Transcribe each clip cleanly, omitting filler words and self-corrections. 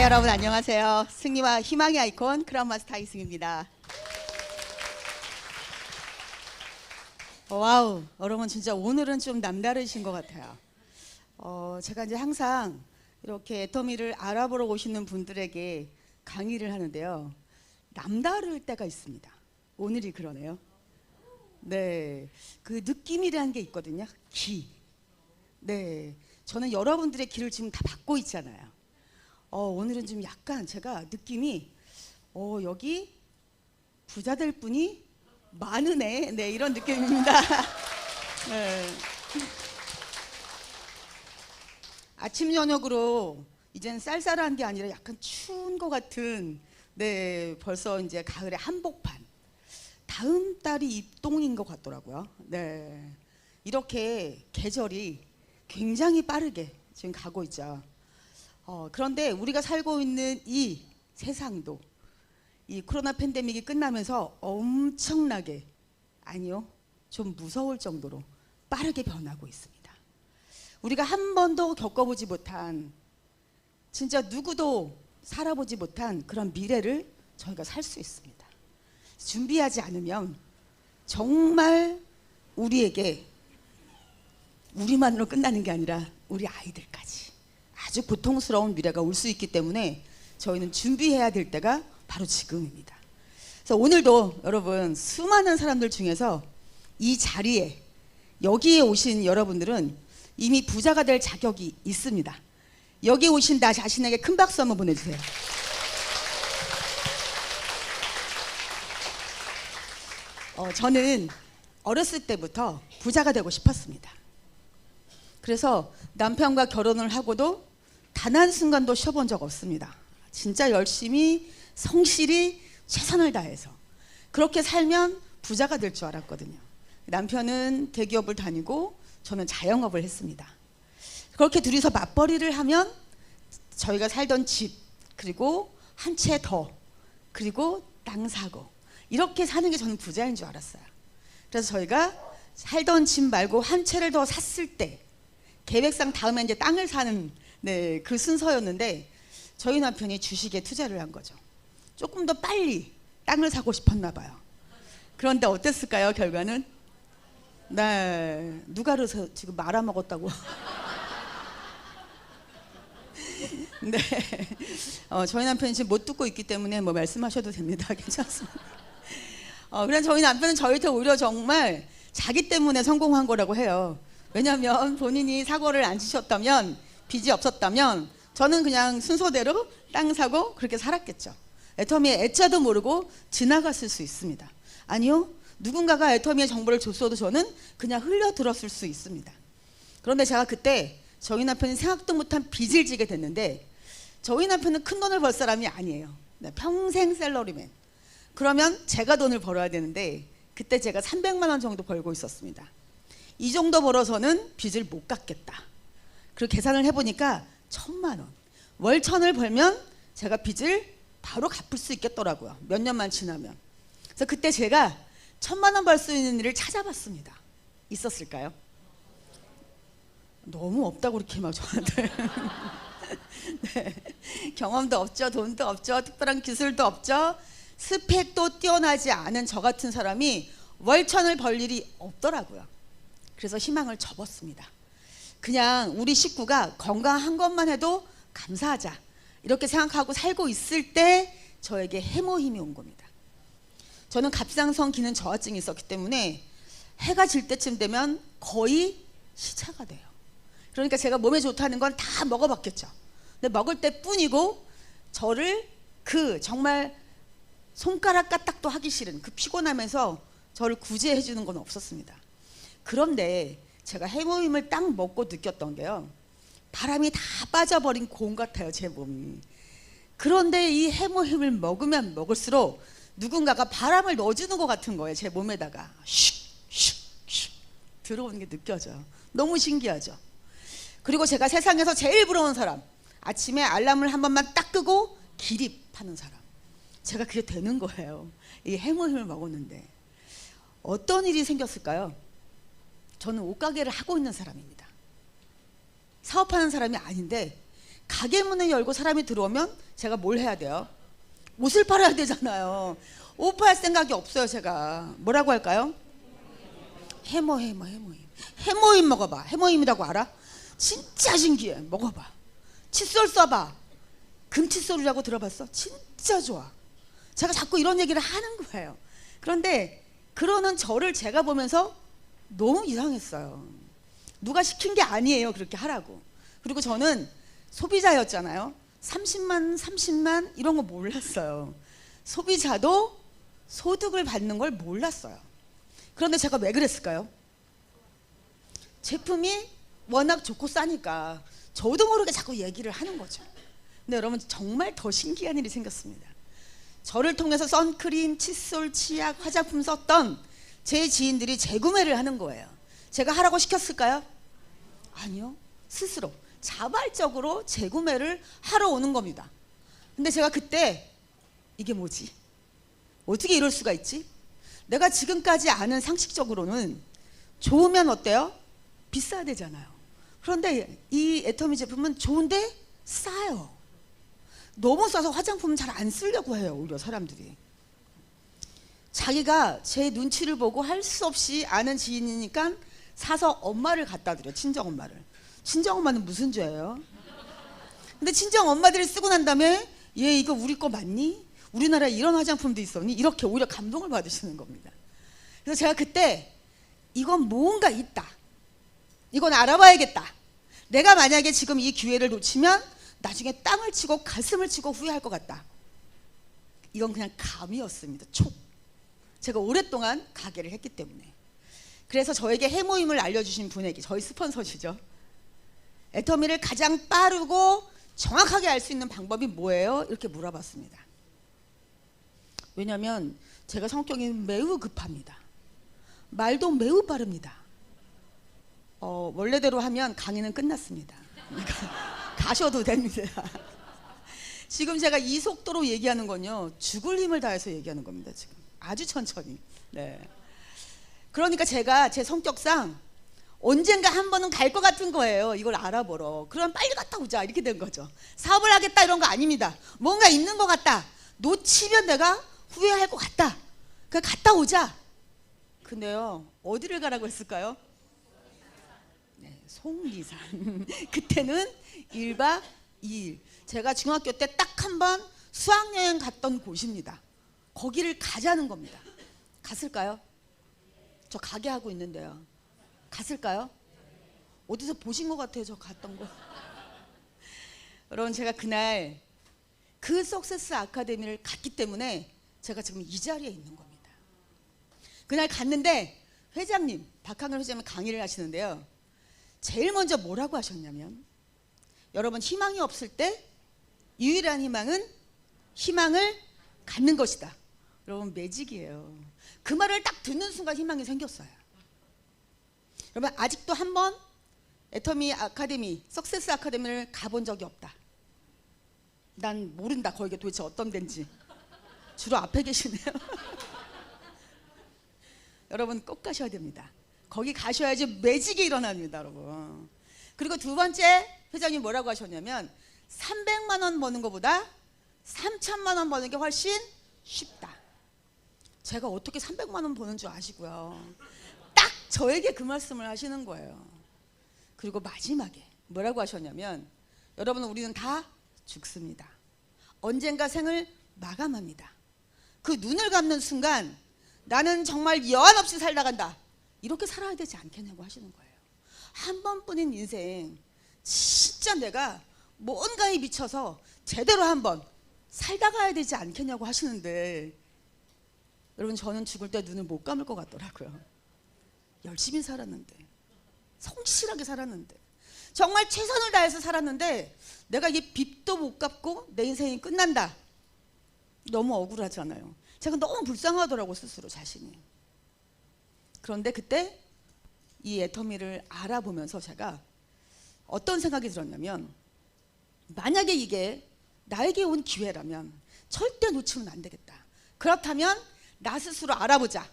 여러분 안녕하세요. 승리와 희망의 아이콘 크라운마스터 이승입니다. 와우, 여러분 진짜 오늘은 좀 남다르신 것 같아요. 제가 이제 항상 이렇게 애터미를 알아보러 오시는 분들에게 강의를 하는데요. 남다를 때가 있습니다. 오늘이 그러네요. 네, 그 느낌이라는 게 있거든요. 기. 네, 저는 여러분들의 기를 지금 다 받고 있잖아요. 오늘은 좀 약간 제가 느낌이 여기 부자 될 분이 많으네. 네, 이런 느낌입니다. 네. 아침 저녁으로 이젠 쌀쌀한 게 아니라 약간 추운 것 같은, 네, 벌써 이제 가을의 한복판. 다음 달이 입동인 것 같더라고요. 네, 이렇게 계절이 굉장히 빠르게 지금 가고 있죠. 그런데 우리가 살고 있는 이 세상도 이 코로나 팬데믹이 끝나면서 엄청나게, 아니요, 좀 무서울 정도로 빠르게 변하고 있습니다. 우리가 한 번도 겪어보지 못한, 진짜 누구도 살아보지 못한 그런 미래를 저희가 살 수 있습니다. 준비하지 않으면 정말 우리에게, 우리만으로 끝나는 게 아니라 우리 아이들까지 아주 고통스러운 미래가 올 수 있기 때문에 저희는 준비해야 될 때가 바로 지금입니다. 그래서 오늘도 여러분, 수많은 사람들 중에서 이 자리에, 여기에 오신 여러분들은 이미 부자가 될 자격이 있습니다. 여기 오신 나 자신에게 큰 박수 한번 보내주세요. 저는 어렸을 때부터 부자가 되고 싶었습니다. 그래서 남편과 결혼을 하고도 단 한순간도 쉬어본 적 없습니다. 진짜 열심히 성실히 최선을 다해서 그렇게 살면 부자가 될 줄 알았거든요. 남편은 대기업을 다니고 저는 자영업을 했습니다. 그렇게 둘이서 맞벌이를 하면 저희가 살던 집, 그리고 한 채 더, 그리고 땅 사고, 이렇게 사는 게 저는 부자인 줄 알았어요. 그래서 저희가 살던 집 말고 한 채를 더 샀을 때 계획상 다음에 이제 땅을 사는, 네, 그 순서였는데 저희 남편이 주식에 투자를 한 거죠. 조금 더 빨리 땅을 사고 싶었나 봐요. 그런데 어땠을까요, 결과는? 네, 누가 그래서 지금 말아먹었다고. 네, 저희 남편이 지금 못 듣고 있기 때문에 뭐 말씀하셔도 됩니다. 괜찮습니다. 그래서 저희 남편은 저희한테 오히려 정말 자기 때문에 성공한 거라고 해요. 왜냐하면 본인이 사고를 안 치셨다면, 빚이 없었다면 저는 그냥 순서대로 땅 사고 그렇게 살았겠죠. 애터미의 애자도 모르고 지나갔을 수 있습니다. 아니요, 누군가가 애터미의 정보를 줬어도 저는 그냥 흘려들었을 수 있습니다. 그런데 제가 그때 저희 남편이 생각도 못한 빚을 지게 됐는데, 저희 남편은 큰 돈을 벌 사람이 아니에요. 네, 평생 샐러리맨. 그러면 제가 돈을 벌어야 되는데 그때 제가 300만 원 정도 벌고 있었습니다. 이 정도 벌어서는 빚을 못 갚겠다. 그리고 계산을 해보니까 1,000만 원. 월 1,000을 벌면 제가 빚을 바로 갚을 수 있겠더라고요. 몇 년만 지나면. 그래서 그때 제가 1,000만 원 벌 수 있는 일을 찾아봤습니다. 있었을까요? 너무 없다고 그렇게 막 저한테. 네. 경험도 없죠, 돈도 없죠, 특별한 기술도 없죠, 스펙도 뛰어나지 않은 저 같은 사람이 월 1,000을 벌 일이 없더라고요. 그래서 희망을 접었습니다. 그냥 우리 식구가 건강한 것만 해도 감사하자, 이렇게 생각하고 살고 있을 때 저에게 해모 힘이 온 겁니다. 저는 갑상선 기능 저하증이 있었기 때문에 해가 질 때쯤 되면 거의 시차가 돼요. 그러니까 제가 몸에 좋다는 건 다 먹어봤겠죠. 근데 먹을 때뿐이고 저를 그 정말 손가락 까딱도 하기 싫은 그 피곤하면서 저를 구제해 주는 건 없었습니다. 그런데 제가 해모임을 딱 먹고 느꼈던 게요, 바람이 다 빠져버린 공 같아요, 제 몸이. 그런데 이 해모임을 먹으면 먹을수록 누군가가 바람을 넣어주는 것 같은 거예요, 제 몸에다가. 슉슉슉 들어오는 게 느껴져요. 너무 신기하죠. 그리고 제가 세상에서 제일 부러운 사람, 아침에 알람을 한 번만 딱 끄고 기립하는 사람, 제가 그게 되는 거예요. 이 해모임을 먹었는데. 어떤 일이 생겼을까요? 저는 옷가게를 하고 있는 사람입니다. 사업하는 사람이 아닌데 가게 문을 열고 사람이 들어오면 제가 뭘 해야 돼요? 옷을 팔아야 되잖아요. 옷 팔 생각이 없어요. 제가 뭐라고 할까요? 해모임 먹어봐. 해모임이라고 알아? 진짜 신기해. 먹어봐. 칫솔 써봐. 금칫솔이라고 들어봤어? 진짜 좋아. 제가 자꾸 이런 얘기를 하는 거예요. 그런데 그러는 저를 제가 보면서 너무 이상했어요. 누가 시킨 게 아니에요. 그렇게 하라고. 그리고 저는 소비자였잖아요. 30만 이런 거 몰랐어요. 소비자도 소득을 받는 걸 몰랐어요. 그런데 제가 왜 그랬을까요? 제품이 워낙 좋고 싸니까 저도 모르게 자꾸 얘기를 하는 거죠. 근데 여러분 정말 더 신기한 일이 생겼습니다. 저를 통해서 선크림, 칫솔, 치약, 화장품 썼던 제 지인들이 재구매를 하는 거예요. 제가 하라고 시켰을까요? 아니요. 스스로 자발적으로 재구매를 하러 오는 겁니다. 근데 제가 그때 이게 뭐지? 어떻게 이럴 수가 있지? 내가 지금까지 아는 상식적으로는 좋으면 어때요? 비싸야 되잖아요. 그런데 이 애터미 제품은 좋은데 싸요. 너무 싸서 화장품은 잘 안 쓰려고 해요. 오히려 사람들이. 자기가 제 눈치를 보고 할 수 없이 아는 지인이니까 사서 엄마를 갖다 드려. 친정엄마를. 친정엄마는 무슨 죄예요? 근데 친정엄마들이 쓰고 난 다음에 얘 이거 우리 거 맞니? 우리나라에 이런 화장품도 있었니? 이렇게 오히려 감동을 받으시는 겁니다. 그래서 제가 그때 이건 뭔가 있다. 이건 알아봐야겠다. 내가 만약에 지금 이 기회를 놓치면 나중에 땅을 치고 가슴을 치고 후회할 것 같다. 이건 그냥 감이었습니다. 촉. 제가 오랫동안 가게를 했기 때문에. 그래서 저에게 해모임을 알려주신 분에게, 저희 스폰서시죠. 애터미를 가장 빠르고 정확하게 알 수 있는 방법이 뭐예요? 이렇게 물어봤습니다. 왜냐하면 제가 성격이 매우 급합니다. 말도 매우 빠릅니다. 원래대로 하면 강의는 끝났습니다. 가셔도 됩니다. 지금 제가 이 속도로 얘기하는 건요, 죽을 힘을 다해서 얘기하는 겁니다. 지금 아주 천천히. 네. 그러니까 제가 제 성격상 언젠가 한 번은 갈 것 같은 거예요. 이걸 알아보러. 그럼 빨리 갔다 오자. 이렇게 된 거죠. 사업을 하겠다 이런 거 아닙니다. 뭔가 있는 것 같다. 놓치면 내가 후회할 것 같다. 그냥 갔다 오자. 근데요, 어디를 가라고 했을까요? 네, 속리산. 그때는 1박 2일. 제가 중학교 때 딱 한 번 수학여행 갔던 곳입니다. 거기를 가자는 겁니다. 갔을까요? 저 가게 하고 있는데요. 갔을까요? 어디서 보신 것 같아요. 저 갔던 거. 여러분, 제가 그날 그 석세스 아카데미를 갔기 때문에 제가 지금 이 자리에 있는 겁니다. 그날 갔는데 회장님, 박항일 회장님 강의를 하시는데요. 제일 먼저 뭐라고 하셨냐면, 여러분, 희망이 없을 때 유일한 희망은 희망을 갖는 것이다. 여러분, 매직이에요. 그 말을 딱 듣는 순간 희망이 생겼어요. 여러분, 아직도 한 번 애터미 아카데미, 석세스 아카데미를 가본 적이 없다. 난 모른다. 거기가 도대체 어떤 데인지. 주로 앞에 계시네요. 여러분, 꼭 가셔야 됩니다. 거기 가셔야지 매직이 일어납니다, 여러분. 그리고 두 번째, 회장님 뭐라고 하셨냐면, 300만 원 버는 것보다 3천만 원 버는 게 훨씬 쉽다. 제가 어떻게 300만 원 버는 줄 아시고요. 딱 저에게 그 말씀을 하시는 거예요. 그리고 마지막에 뭐라고 하셨냐면, 여러분, 우리는 다 죽습니다. 언젠가 생을 마감합니다. 그 눈을 감는 순간 나는 정말 여한 없이 살다 간다. 이렇게 살아야 되지 않겠냐고 하시는 거예요. 한 번뿐인 인생, 진짜 내가 뭔가에 미쳐서 제대로 한번 살다 가야 되지 않겠냐고 하시는데, 여러분, 저는 죽을 때 눈을 못 감을 것 같더라고요. 열심히 살았는데, 성실하게 살았는데, 정말 최선을 다해서 살았는데 내가 이게 빚도 못 갚고 내 인생이 끝난다. 너무 억울하잖아요. 제가 너무 불쌍하더라고, 스스로 자신이. 그런데 그때 이 애터미를 알아보면서 제가 어떤 생각이 들었냐면, 만약에 이게 나에게 온 기회라면 절대 놓치면 안 되겠다. 그렇다면 나 스스로 알아보자.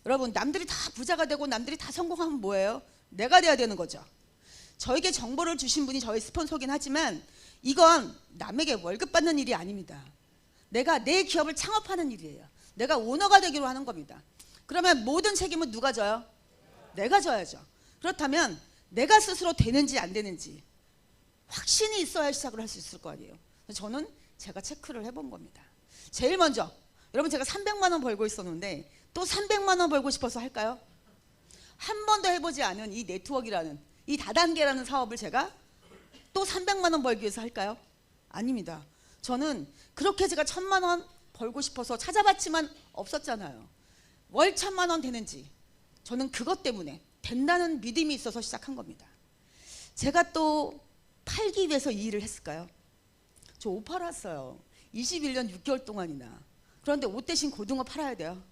여러분, 남들이 다 부자가 되고 남들이 다 성공하면 뭐예요? 내가 돼야 되는 거죠. 저에게 정보를 주신 분이 저희 스폰서긴 하지만 이건 남에게 월급 받는 일이 아닙니다. 내가 내 기업을 창업하는 일이에요. 내가 오너가 되기로 하는 겁니다. 그러면 모든 책임은 누가 져요? 내가 져야죠. 그렇다면 내가 스스로 되는지 안 되는지 확신이 있어야 시작을 할 수 있을 거 아니에요. 저는 제가 체크를 해본 겁니다. 제일 먼저 여러분, 제가 300만 원 벌고 있었는데 또 300만 원 벌고 싶어서 할까요? 한 번도 해보지 않은 이 네트워크라는 이 다단계라는 사업을 제가 또 300만 원 벌기 위해서 할까요? 아닙니다. 저는 그렇게 제가 1000만 원 벌고 싶어서 찾아봤지만 없었잖아요. 월 1000만 원 되는지 저는 그것 때문에 된다는 믿음이 있어서 시작한 겁니다. 제가 또 팔기 위해서 이 일을 했을까요? 저 옷 팔았어요. 21년 6개월 동안이나. 그런데 옷 대신 고등어 팔아야 돼요.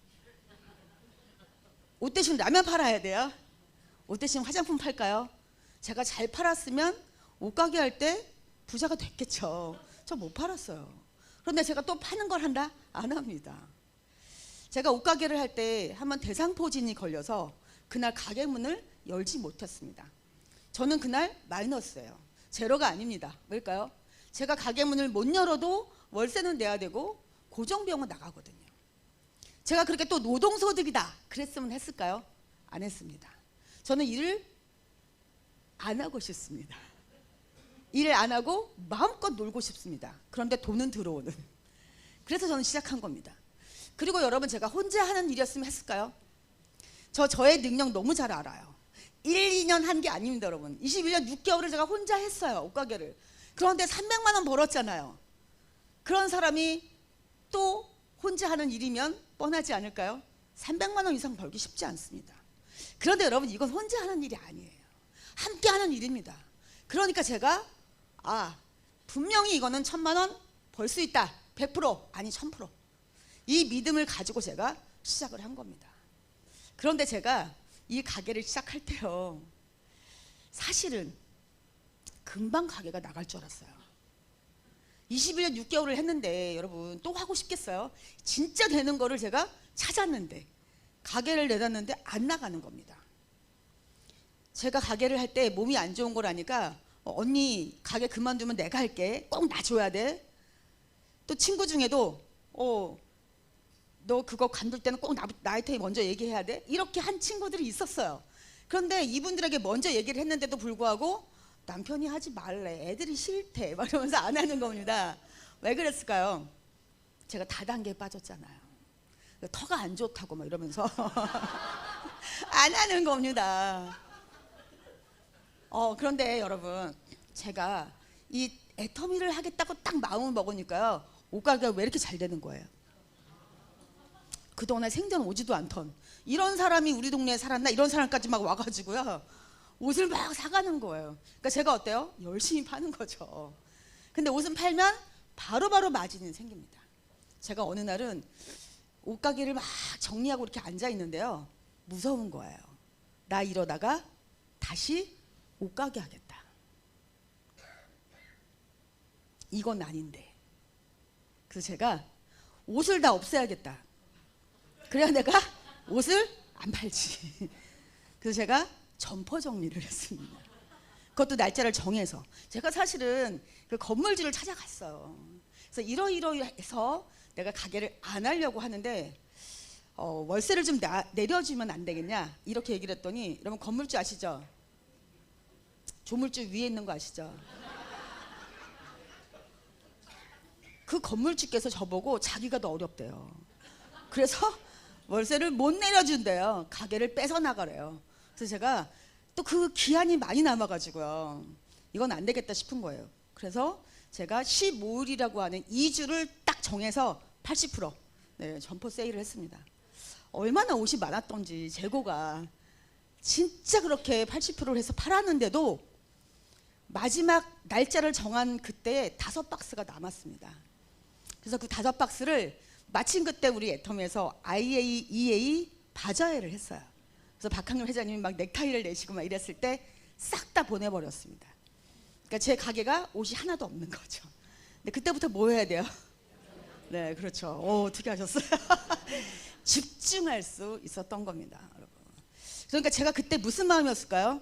옷 대신 라면 팔아야 돼요. 옷 대신 화장품 팔까요? 제가 잘 팔았으면 옷가게 할 때 부자가 됐겠죠. 저 못 팔았어요. 그런데 제가 또 파는 걸 한다? 안 합니다. 제가 옷가게를 할 때 한번 대상포진이 걸려서 그날 가게 문을 열지 못했습니다. 저는 그날 마이너스예요. 제로가 아닙니다. 왜일까요? 제가 가게 문을 못 열어도 월세는 내야 되고 고정비용은 나가거든요. 제가 그렇게 또 노동소득이다 그랬으면 했을까요? 안 했습니다. 저는 일을 안 하고 싶습니다. 일을 안 하고 마음껏 놀고 싶습니다. 그런데 돈은 들어오는. 그래서 저는 시작한 겁니다. 그리고 여러분, 제가 혼자 하는 일이었으면 했을까요? 저의 능력 너무 잘 알아요. 1, 2년 한 게 아닙니다, 여러분. 21년 6개월을 제가 혼자 했어요, 옷가게를. 그런데 300만 원 벌었잖아요. 그런 사람이 또 혼자 하는 일이면 뻔하지 않을까요? 300만 원 이상 벌기 쉽지 않습니다. 그런데 여러분, 이건 혼자 하는 일이 아니에요. 함께 하는 일입니다. 그러니까 제가 분명히 이거는 1000만 원 벌 수 있다. 100% 아니 1000%. 이 믿음을 가지고 제가 시작을 한 겁니다. 그런데 제가 이 가게를 시작할 때요, 사실은 금방 가게가 나갈 줄 알았어요. 21년 6개월을 했는데 여러분, 또 하고 싶겠어요? 진짜 되는 거를 제가 찾았는데 가게를 내놨는데 안 나가는 겁니다. 제가 가게를 할 때 몸이 안 좋은 걸 아니까 언니 가게 그만두면 내가 할게. 꼭 놔줘야 돼. 또 친구 중에도 너 그거 관둘 때는 꼭 나한테 먼저 얘기해야 돼. 이렇게 한 친구들이 있었어요. 그런데 이분들에게 먼저 얘기를 했는데도 불구하고 남편이 하지 말래. 애들이 싫대. 막 이러면서 안 하는 겁니다. 왜 그랬을까요? 제가 다단계에 빠졌잖아요. 터가 안 좋다고 막 이러면서 안 하는 겁니다. 그런데 여러분, 제가 이 애터미를 하겠다고 딱 마음을 먹으니까요, 옷가게가 왜 이렇게 잘 되는 거예요? 그동안에 생전 오지도 않던 이런 사람이 우리 동네에 살았나? 이런 사람까지 막 와가지고요, 옷을 막 사가는 거예요. 그러니까 제가 어때요? 열심히 파는 거죠. 근데 옷은 팔면 바로바로 마진이 생깁니다. 제가 어느 날은 옷가게를 막 정리하고 이렇게 앉아 있는데요, 무서운 거예요. 나 이러다가 다시 옷가게 하겠다. 이건 아닌데. 그래서 제가 옷을 다 없애야겠다. 그래야 내가 옷을 안 팔지. 그래서 제가 점포 정리를 했습니다. 그것도 날짜를 정해서. 제가 사실은 그 건물주를 찾아갔어요. 그래서 이러이러해서 내가 가게를 안 하려고 하는데 월세를 좀 내려주면 안 되겠냐, 이렇게 얘기를 했더니, 여러분 건물주 아시죠? 조물주 위에 있는 거 아시죠? 그 건물주께서 저보고 자기가 더 어렵대요. 그래서 월세를 못 내려준대요. 가게를 뺏어 나가래요. 그래서 제가 또 그 기한이 많이 남아가지고요, 이건 안 되겠다 싶은 거예요. 그래서 제가 15일이라고 하는 2주를 딱 정해서 80% 점포 세일을 했습니다. 얼마나 옷이 많았던지, 재고가 진짜 그렇게 80%를 해서 팔았는데도 마지막 날짜를 정한 그때 5박스가 남았습니다. 그래서 그 5박스를 마침 그때 우리 애텀에서 IA, EA 바자회를 했어요. 그래서 박항렬 회장님이 막 넥타이를 내시고 막 이랬을 때 싹 다 보내버렸습니다. 그러니까 제 가게가 옷이 하나도 없는 거죠. 근데 그때부터 뭐 해야 돼요? 네, 그렇죠. 어떻게 하셨어요? 집중할 수 있었던 겁니다, 여러분. 그러니까 제가 그때 무슨 마음이었을까요?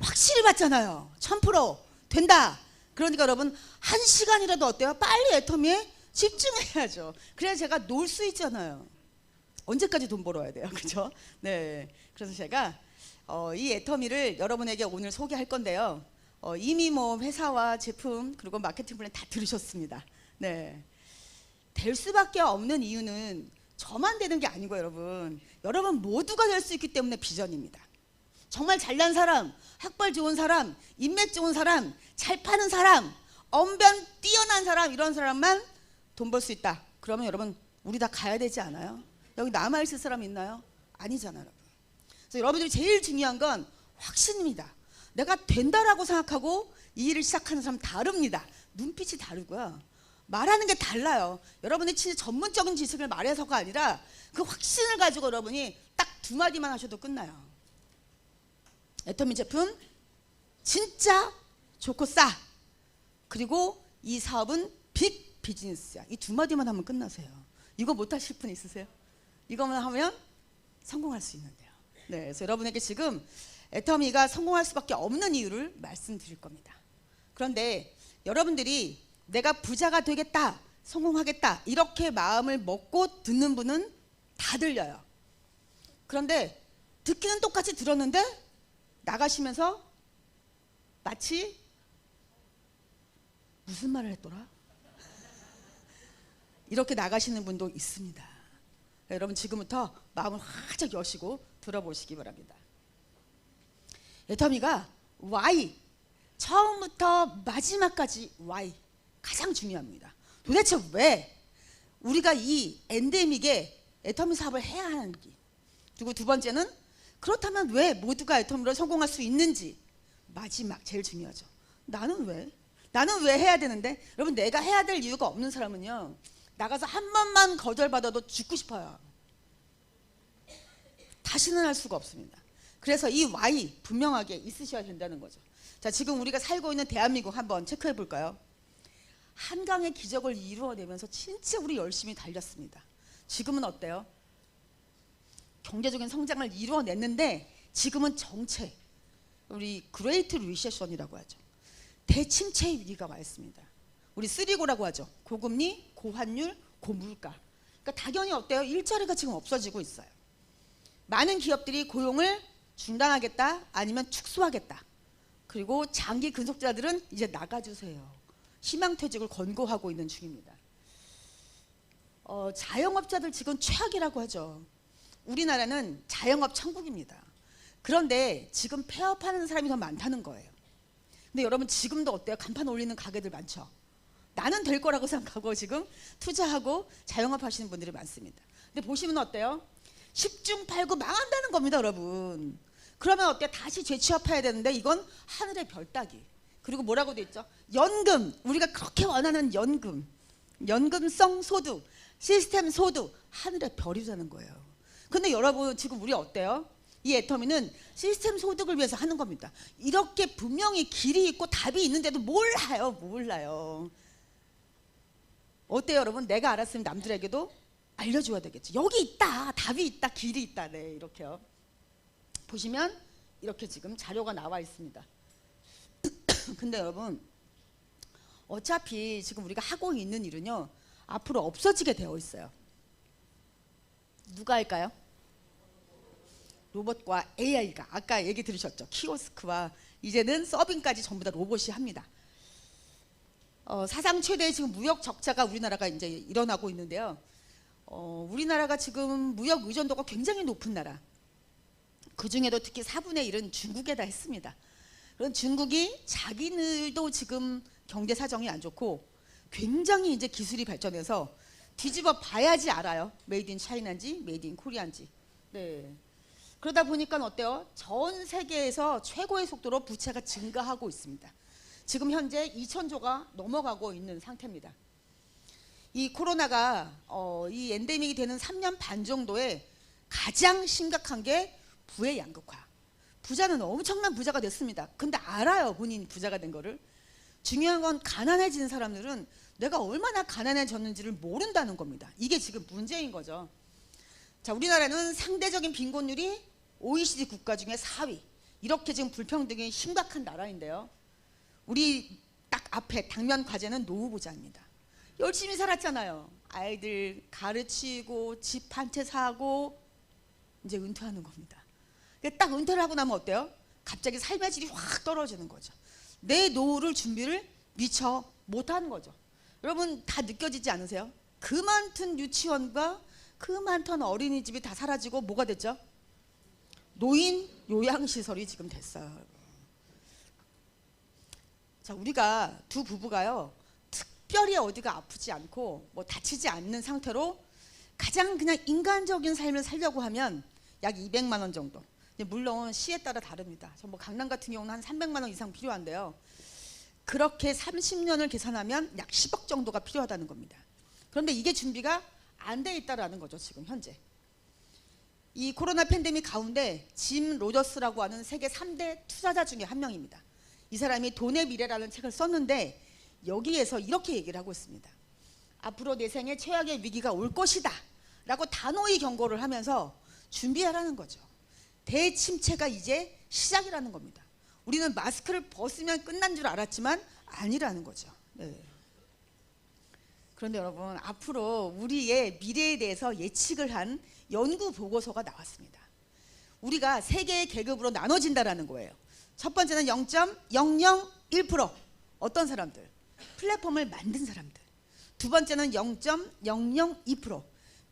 확실히 받잖아요. 1000% 된다. 그러니까 여러분 1시간이라도 어때요? 빨리 애터미에 집중해야죠. 그래야 제가 놀 수 있잖아요. 언제까지 돈 벌어야 돼요, 그죠? 네, 그래서 제가 이 애터미를 여러분에게 오늘 소개할 건데요. 이미 뭐 회사와 제품 그리고 마케팅 플랜 다 들으셨습니다. 네, 될 수밖에 없는 이유는 저만 되는 게 아니고 여러분 모두가 될 수 있기 때문에 비전입니다. 정말 잘난 사람, 학벌 좋은 사람, 인맥 좋은 사람, 잘 파는 사람, 언변 뛰어난 사람, 이런 사람만 돈 벌 수 있다. 그러면 여러분 우리 다 가야 되지 않아요? 여기 남아있을 사람 있나요? 아니잖아요, 여러분. 그래서 여러분들이 제일 중요한 건 확신입니다. 내가 된다라고 생각하고 이 일을 시작하는 사람 다릅니다. 눈빛이 다르고요. 말하는 게 달라요. 여러분이 진짜 전문적인 지식을 말해서가 아니라 그 확신을 가지고 여러분이 딱 2마디만 하셔도 끝나요. 애터미 제품 진짜 좋고 싸. 그리고 이 사업은 빅 비즈니스야. 이 2마디만 하면 끝나세요. 이거 못하실 분 있으세요? 이거만 하면 성공할 수 있는데요. 네, 그래서 여러분에게 지금 애터미가 성공할 수밖에 없는 이유를 말씀드릴 겁니다. 그런데 여러분들이 내가 부자가 되겠다, 성공하겠다 이렇게 마음을 먹고 듣는 분은 다 들려요. 그런데 듣기는 똑같이 들었는데 나가시면서 마치 무슨 말을 했더라? 이렇게 나가시는 분도 있습니다. 여러분 지금부터 마음을 활짝 여시고 들어보시기 바랍니다. 애터미가 why, 처음부터 마지막까지 why 가장 중요합니다. 도대체 왜 우리가 이 엔데믹에 애터미 사업을 해야 하는지, 그리고 2번째는 그렇다면 왜 모두가 애터미로 성공할 수 있는지, 마지막 제일 중요하죠. 나는 왜 해야 되는데? 여러분 내가 해야 될 이유가 없는 사람은요 나가서 한 번만 거절받아도 죽고 싶어요. 다시는 할 수가 없습니다. 그래서 이 why 분명하게 있으셔야 된다는 거죠. 자, 지금 우리가 살고 있는 대한민국 한번 체크해 볼까요? 한강의 기적을 이루어내면서 진짜 우리 열심히 달렸습니다. 지금은 어때요? 경제적인 성장을 이루어냈는데 지금은 정체, 우리 그레이트 리세션이라고 하죠. 대침체의 위기가 와 있습니다. 우리 쓰리고라고 하죠. 고금리, 고환율, 고물가. 그러니까 당연히 어때요? 일자리가 지금 없어지고 있어요. 많은 기업들이 고용을 중단하겠다 아니면 축소하겠다. 그리고 장기 근속자들은 이제 나가주세요. 희망퇴직을 권고하고 있는 중입니다. 자영업자들 지금 최악이라고 하죠. 우리나라는 자영업 천국입니다. 그런데 지금 폐업하는 사람이 더 많다는 거예요. 근데 여러분 지금도 어때요? 간판 올리는 가게들 많죠. 나는 될 거라고 생각하고 지금 투자하고 자영업 하시는 분들이 많습니다. 근데 보시면 어때요? 10중 8구 망한다는 겁니다, 여러분. 그러면 어때요? 다시 재취업해야 되는데 이건 하늘의 별 따기. 그리고 뭐라고 돼 있죠? 연금, 우리가 그렇게 원하는 연금, 연금성 소득, 시스템 소득, 하늘의 별이라는 거예요. 근데 여러분 지금 우리 어때요? 이 애터미는 시스템 소득을 위해서 하는 겁니다. 이렇게 분명히 길이 있고 답이 있는데도 몰라요. 어때요, 여러분? 내가 알았으면 남들에게도 알려줘야 되겠죠. 여기 있다, 답이 있다, 길이 있다. 네, 이렇게요. 보시면 이렇게 지금 자료가 나와 있습니다. 근데 여러분 어차피 지금 우리가 하고 있는 일은요 앞으로 없어지게 되어 있어요. 누가 할까요? 로봇과 AI가. 아까 얘기 들으셨죠? 키오스크와 이제는 서빙까지 전부 다 로봇이 합니다. 사상 최대의 지금 무역 적자가 우리나라가 이제 일어나고 있는데요. 우리나라가 지금 무역 의존도가 굉장히 높은 나라. 그 중에도 특히 4분의 1은 중국에다 했습니다. 그런 중국이 자기들도 지금 경제 사정이 안 좋고 굉장히 이제 기술이 발전해서 뒤집어 봐야지 알아요. 메이드 인 차이나인지 메이드 인 코리아인지. 네. 그러다 보니까 어때요? 전 세계에서 최고의 속도로 부채가 증가하고 있습니다. 지금 현재 2,000조가 넘어가고 있는 상태입니다. 이 코로나가 이 엔데믹이 되는 3년 반 정도에 가장 심각한 게 부의 양극화. 부자는 엄청난 부자가 됐습니다. 근데 알아요, 본인 부자가 된 거를. 중요한 건 가난해지는 사람들은 내가 얼마나 가난해졌는지를 모른다는 겁니다. 이게 지금 문제인 거죠. 자, 우리나라는 상대적인 빈곤율이 OECD 국가 중에 4위. 이렇게 지금 불평등이 심각한 나라인데요. 우리 딱 앞에 당면 과제는 노후부자입니다. 열심히 살았잖아요. 아이들 가르치고 집 한 채 사고 이제 은퇴하는 겁니다. 딱 은퇴를 하고 나면 어때요? 갑자기 삶의 질이 확 떨어지는 거죠. 내 노후를 준비를 미처 못하는 거죠. 여러분 다 느껴지지 않으세요? 그 많던 유치원과 그 많던 어린이집이 다 사라지고 뭐가 됐죠? 노인 요양시설이 지금 됐어요. 자, 우리가 두 부부가요 특별히 어디가 아프지 않고 뭐 다치지 않는 상태로 가장 그냥 인간적인 삶을 살려고 하면 약 200만 원 정도. 물론 시에 따라 다릅니다. 저 뭐 강남 같은 경우는 한 300만 원 이상 필요한데요. 그렇게 30년을 계산하면 약 10억 정도가 필요하다는 겁니다. 그런데 이게 준비가 안 돼 있다라는 거죠, 지금 현재. 이 코로나 팬데믹 가운데 짐 로저스라고 하는 세계 3대 투자자 중에 한 명입니다. 이 사람이 돈의 미래라는 책을 썼는데 여기에서 이렇게 얘기를 하고 있습니다. 앞으로 내 생에 최악의 위기가 올 것이다 라고 단호히 경고를 하면서 준비하라는 거죠. 대침체가 이제 시작이라는 겁니다. 우리는 마스크를 벗으면 끝난 줄 알았지만 아니라는 거죠. 네. 그런데 여러분 앞으로 우리의 미래에 대해서 예측을 한 연구 보고서가 나왔습니다. 우리가 세 개의 계급으로 나눠진다라는 거예요. 첫 번째는 0.001% 어떤 사람들? 플랫폼을 만든 사람들. 두 번째는 0.002%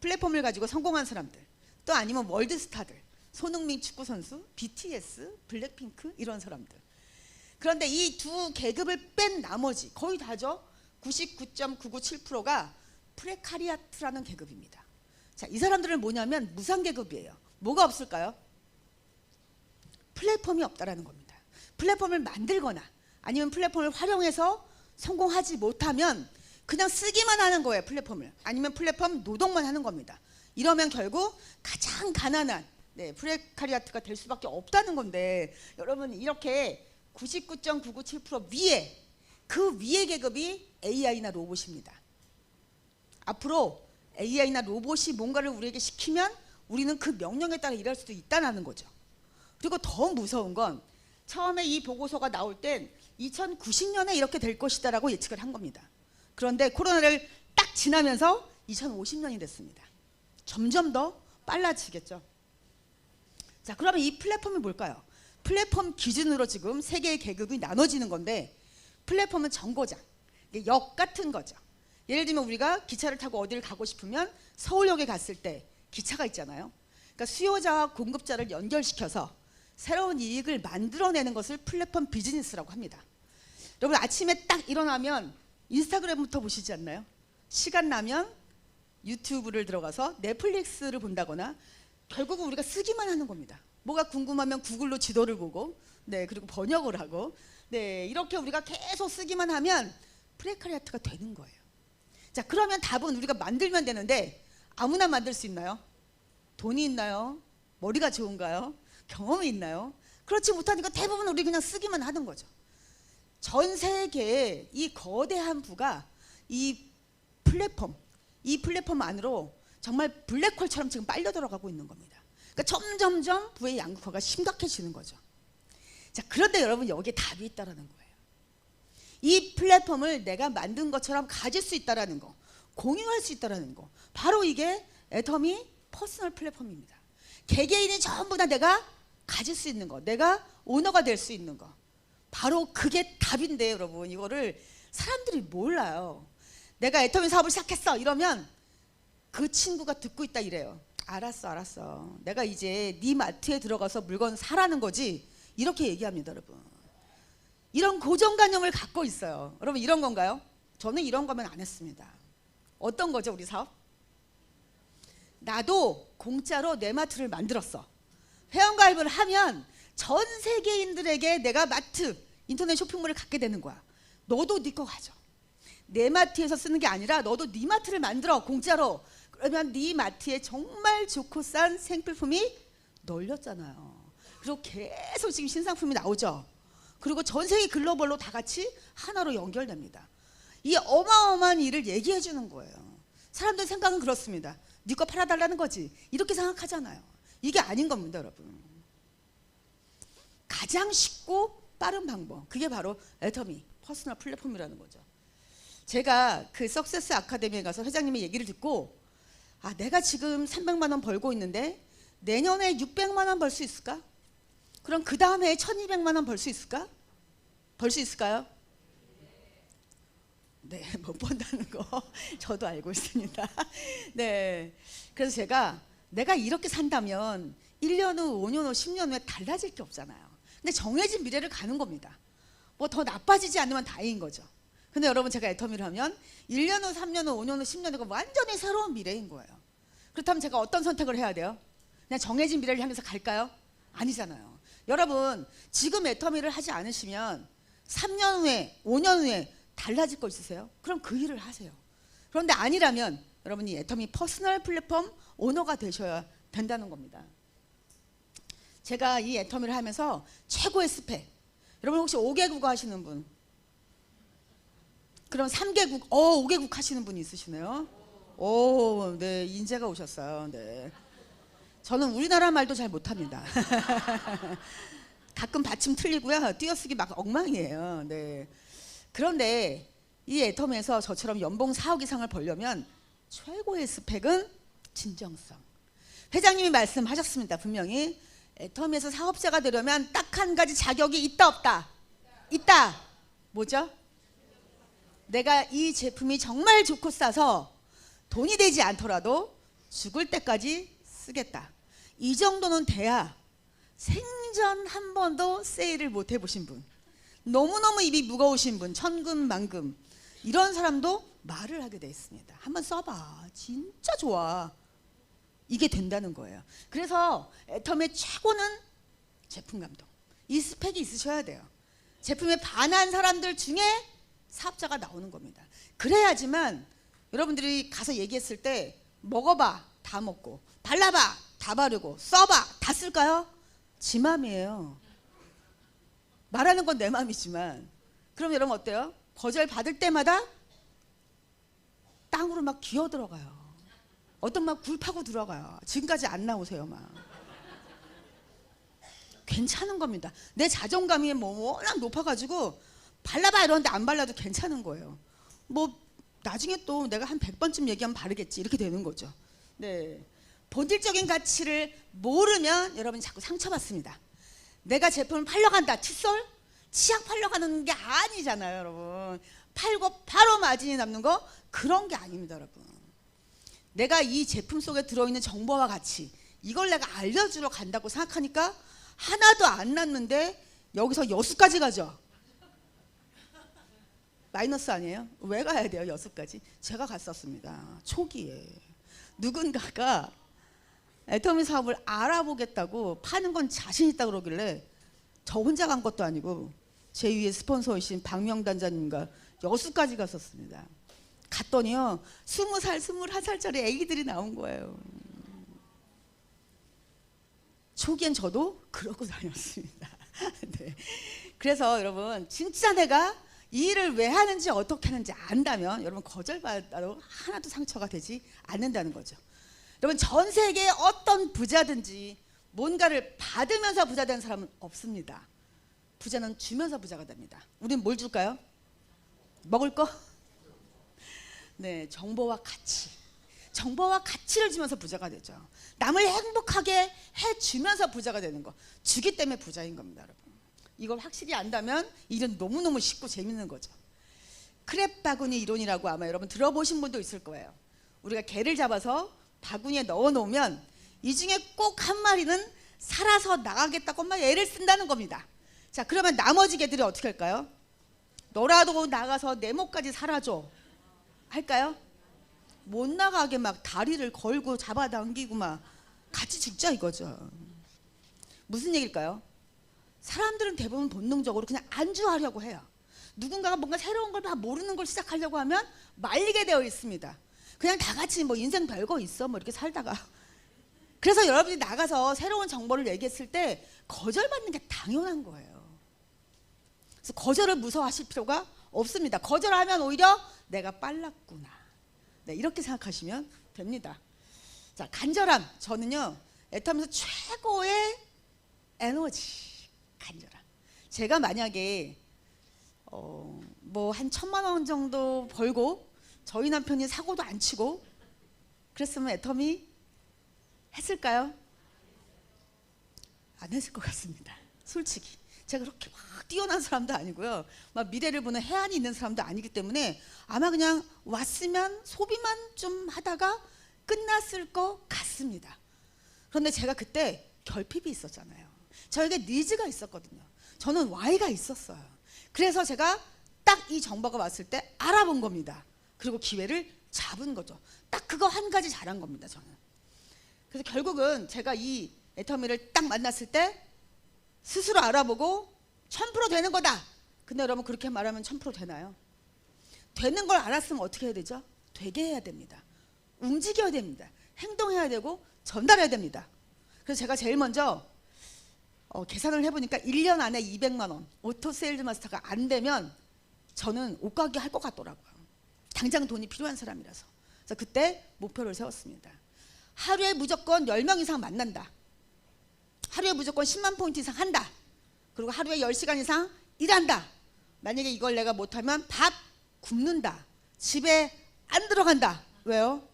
플랫폼을 가지고 성공한 사람들. 또 아니면 월드스타들. 손흥민 축구선수, BTS, 블랙핑크 이런 사람들. 그런데 이 두 계급을 뺀 나머지 거의 다죠. 99.997%가 프레카리아트라는 계급입니다. 자, 이 사람들은 뭐냐면 무상계급이에요. 뭐가 없을까요? 플랫폼이 없다라는 겁니다. 플랫폼을 만들거나 아니면 플랫폼을 활용해서 성공하지 못하면 그냥 쓰기만 하는 거예요. 플랫폼을. 아니면 플랫폼 노동만 하는 겁니다. 이러면 결국 가장 가난한 프레카리아트가 될 수밖에 없다는 건데 여러분 이렇게 99.997% 위에 그 위의 계급이 AI나 로봇입니다. 앞으로 AI나 로봇이 뭔가를 우리에게 시키면 우리는 그 명령에 따라 일할 수도 있다는 거죠. 그리고 더 무서운 건 처음에 이 보고서가 나올 땐 2090년에 이렇게 될 것이다 라고 예측을 한 겁니다. 그런데 코로나를 딱 지나면서 2050년이 됐습니다. 점점 더 빨라지겠죠. 자, 그러면 이 플랫폼이 뭘까요? 플랫폼 기준으로 지금 세 개의 계급이 나눠지는 건데 플랫폼은 정거장, 역 같은 거죠. 예를 들면 우리가 기차를 타고 어디를 가고 싶으면 서울역에 갔을 때 기차가 있잖아요. 그러니까 수요자와 공급자를 연결시켜서 새로운 이익을 만들어내는 것을 플랫폼 비즈니스라고 합니다. 여러분 아침에 딱 일어나면 인스타그램부터 보시지 않나요? 시간 나면 유튜브를 들어가서 넷플릭스를 본다거나 결국은 우리가 쓰기만 하는 겁니다. 뭐가 궁금하면 구글로 지도를 보고 그리고 번역을 하고 이렇게 우리가 계속 쓰기만 하면 프레카리아트가 되는 거예요. 자, 그러면 답은 우리가 만들면 되는데 아무나 만들 수 있나요? 돈이 있나요? 머리가 좋은가요? 경험이 있나요? 그렇지 못하니까 대부분 우리 그냥 쓰기만 하는 거죠. 전 세계의 이 거대한 부가 이 플랫폼 안으로 정말 블랙홀처럼 지금 빨려 들어가고 있는 겁니다. 그러니까 점점점 부의 양극화가 심각해지는 거죠. 자, 그런데 여러분 여기에 답이 있다라는 거예요. 이 플랫폼을 내가 만든 것처럼 가질 수 있다라는 거, 공유할 수 있다라는 거, 바로 이게 애터미 퍼스널 플랫폼입니다. 개개인이 전부 다 내가 가질 수 있는 거, 내가 오너가 될 수 있는 거, 바로 그게 답인데 여러분 이거를 사람들이 몰라요. 내가 애터미 사업을 시작했어 이러면 그 친구가 듣고 있다 이래요. 알았어. 내가 이제 네 마트에 들어가서 물건 사라는 거지. 이렇게 얘기합니다, 여러분. 이런 고정관념을 갖고 있어요. 여러분 이런 건가요? 저는 이런 거면 안 했습니다. 어떤 거죠, 우리 사업? 나도 공짜로 내 마트를 만들었어. 회원가입을 하면 전 세계인들에게 내가 마트, 인터넷 쇼핑몰을 갖게 되는 거야. 너도 네 거 가져. 내 마트에서 쓰는 게 아니라 너도 네 마트를 만들어, 공짜로. 그러면 네 마트에 정말 좋고 싼 생필품이 널렸잖아요. 그리고 계속 지금 신상품이 나오죠. 그리고 전 세계 글로벌로 다 같이 하나로 연결됩니다. 이 어마어마한 일을 얘기해 주는 거예요. 사람들 생각은 그렇습니다. 네 거 팔아달라는 거지. 이렇게 생각하잖아요. 이게 아닌 겁니다, 여러분. 가장 쉽고 빠른 방법, 그게 바로 애터미 퍼스널 플랫폼이라는 거죠. 제가 그 석세스 아카데미에 가서 회장님의 얘기를 듣고, 아, 내가 지금 300만 원 벌고 있는데 내년에 600만 원 벌 수 있을까? 그럼 그 다음에 1200만 원 벌 수 있을까? 벌 수 있을까요? 네, 못 번다는 거 저도 알고 있습니다. 네, 그래서 제가 내가 이렇게 산다면 1년 후, 5년 후, 10년 후에 달라질 게 없잖아요. 근데 정해진 미래를 가는 겁니다. 뭐 더 나빠지지 않으면 다행인 거죠. 근데 여러분, 제가 애터미를 하면 1년 후, 3년 후, 5년 후, 10년 후가 완전히 새로운 미래인 거예요. 그렇다면 제가 어떤 선택을 해야 돼요? 그냥 정해진 미래를 향해서 갈까요? 아니잖아요. 여러분, 지금 애터미를 하지 않으시면 3년 후에, 5년 후에 달라질 거 있으세요? 그럼 그 일을 하세요. 그런데 아니라면 여러분이 애터미 퍼스널 플랫폼 오너가 되셔야 된다는 겁니다. 제가 이 애터미를 하면서 최고의 스펙, 여러분 혹시 5개국 하시는 분? 그럼 3개국, 5개국 하시는 분이 있으시네요. 오, 네, 인재가 오셨어요. 네. 저는 우리나라 말도 잘 못합니다. 가끔 받침 틀리고요. 띄어쓰기 막 엉망이에요. 네. 그런데 이 애터미에서 저처럼 연봉 4억 이상을 벌려면 최고의 스펙은 진정성. 회장님이 말씀하셨습니다. 분명히 애터미에서 사업자가 되려면 딱 한 가지 자격이 있다 없다? 있다. 뭐죠? 내가 이 제품이 정말 좋고 싸서 돈이 되지 않더라도 죽을 때까지 쓰겠다. 이 정도는 돼야 생전 한 번도 세일을 못 해보신 분, 너무너무 입이 무거우신 분, 천금만금, 이런 사람도 말을 하게 돼 있습니다. 한번 써봐. 진짜 좋아. 이게 된다는 거예요. 그래서 애터미의 최고는 제품 감동. 이 스펙이 있으셔야 돼요. 제품에 반한 사람들 중에 사업자가 나오는 겁니다. 그래야지만 여러분들이 가서 얘기했을 때 먹어봐 다 먹고, 발라봐 다 바르고, 써봐 다 쓸까요? 지 맘이에요. 말하는 건 내 맘이지만, 그럼 여러분 어때요? 거절 받을 때마다 땅으로 막 기어 들어가요. 어떤 막 굴 파고 들어가요. 지금까지 안 나오세요. 막 괜찮은 겁니다. 내 자존감이 뭐 워낙 높아가지고 발라봐 이러는데 안 발라도 괜찮은 거예요. 뭐 나중에 또 내가 한 100번쯤 얘기하면 바르겠지, 이렇게 되는 거죠. 네, 본질적인 가치를 모르면 여러분이 자꾸 상처받습니다. 내가 제품을 팔려간다, 칫솔? 치약 팔려가는 게 아니잖아요. 여러분, 팔고 바로 마진이 남는 거, 그런 게 아닙니다. 여러분, 내가 이 제품 속에 들어있는 정보와 가치, 이걸 내가 알려주러 간다고 생각하니까 하나도 안 났는데 여기서 여수까지 가죠. 마이너스 아니에요? 왜 가야 돼요? 여수까지? 제가 갔었습니다. 초기에 누군가가 애터미 사업을 알아보겠다고, 파는 건 자신 있다고 그러길래 저 혼자 간 것도 아니고 제 위에 스폰서이신 박명단장님과 여수까지 갔었습니다. 갔더니요, 20살, 21살짜리 애기들이 나온 거예요. 초기엔 저도 그러고 다녔습니다. 네. 그래서 여러분, 진짜 내가 이 일을 왜 하는지 어떻게 하는지 안다면 여러분, 거절받아도 하나도 상처가 되지 않는다는 거죠. 여러분, 전 세계에 어떤 부자든지 뭔가를 받으면서 부자 되는 사람은 없습니다. 부자는 주면서 부자가 됩니다. 우린 뭘 줄까요? 먹을 거? 네, 정보와 가치. 정보와 가치를 주면서 부자가 되죠. 남을 행복하게 해주면서 부자가 되는 거. 주기 때문에 부자인 겁니다. 여러분, 이걸 확실히 안다면 일은 너무너무 쉽고 재밌는 거죠. 크랩 바구니 이론이라고 아마 여러분 들어보신 분도 있을 거예요. 우리가 개를 잡아서 바구니에 넣어 놓으면 이 중에 꼭 한 마리는 살아서 나가겠다고 막 애를 쓴다는 겁니다. 자, 그러면 나머지 개들이 어떻게 할까요? 너라도 나가서 내 목까지 살아줘 할까요? 못 나가게 막 다리를 걸고 잡아당기고 막 같이 죽자 이거죠. 무슨 얘기일까요? 사람들은 대부분 본능적으로 그냥 안주하려고 해요. 누군가가 뭔가 새로운 걸 막 모르는 걸 시작하려고 하면 말리게 되어 있습니다. 그냥 다 같이 뭐 인생 별거 있어 뭐 이렇게 살다가. 그래서 여러분이 나가서 새로운 정보를 얘기했을 때 거절받는 게 당연한 거예요. 그래서 거절을 무서워하실 필요가 없습니다. 거절하면 오히려 내가 빨랐구나. 네, 이렇게 생각하시면 됩니다. 자, 간절함. 저는요, 애터미에서 최고의 에너지, 간절함. 제가 만약에 뭐 한 1,000만 원 정도 벌고 저희 남편이 사고도 안 치고 그랬으면 애터미 했을까요? 안 했을 것 같습니다. 솔직히 제가 그렇게 막 뛰어난 사람도 아니고요, 막 미래를 보는 해안이 있는 사람도 아니기 때문에 아마 그냥 왔으면 소비만 좀 하다가 끝났을 것 같습니다. 그런데 제가 그때 결핍이 있었잖아요. 저에게 니즈가 있었거든요. 저는 Y가 있었어요. 그래서 제가 딱 이 정보가 왔을 때 알아본 겁니다. 그리고 기회를 잡은 거죠. 딱 그거 한 가지 잘한 겁니다, 저는. 그래서 결국은 제가 이 애터미를 딱 만났을 때 스스로 알아보고 1000% 되는 거다. 근데 여러분, 그렇게 말하면 1000% 되나요? 되는 걸 알았으면 어떻게 해야 되죠? 되게 해야 됩니다. 움직여야 됩니다. 행동해야 되고 전달해야 됩니다. 그래서 제가 제일 먼저 계산을 해보니까 1년 안에 200만 원 오토 세일즈 마스터가 안 되면 저는 옷가게 할 것 같더라고요. 당장 돈이 필요한 사람이라서. 그래서 그때 목표를 세웠습니다. 하루에 무조건 10명 이상 만난다. 하루에 무조건 10만 포인트 이상 한다. 그리고 하루에 10시간 이상 일한다. 만약에 이걸 내가 못하면 밥 굶는다. 집에 안 들어간다. 왜요?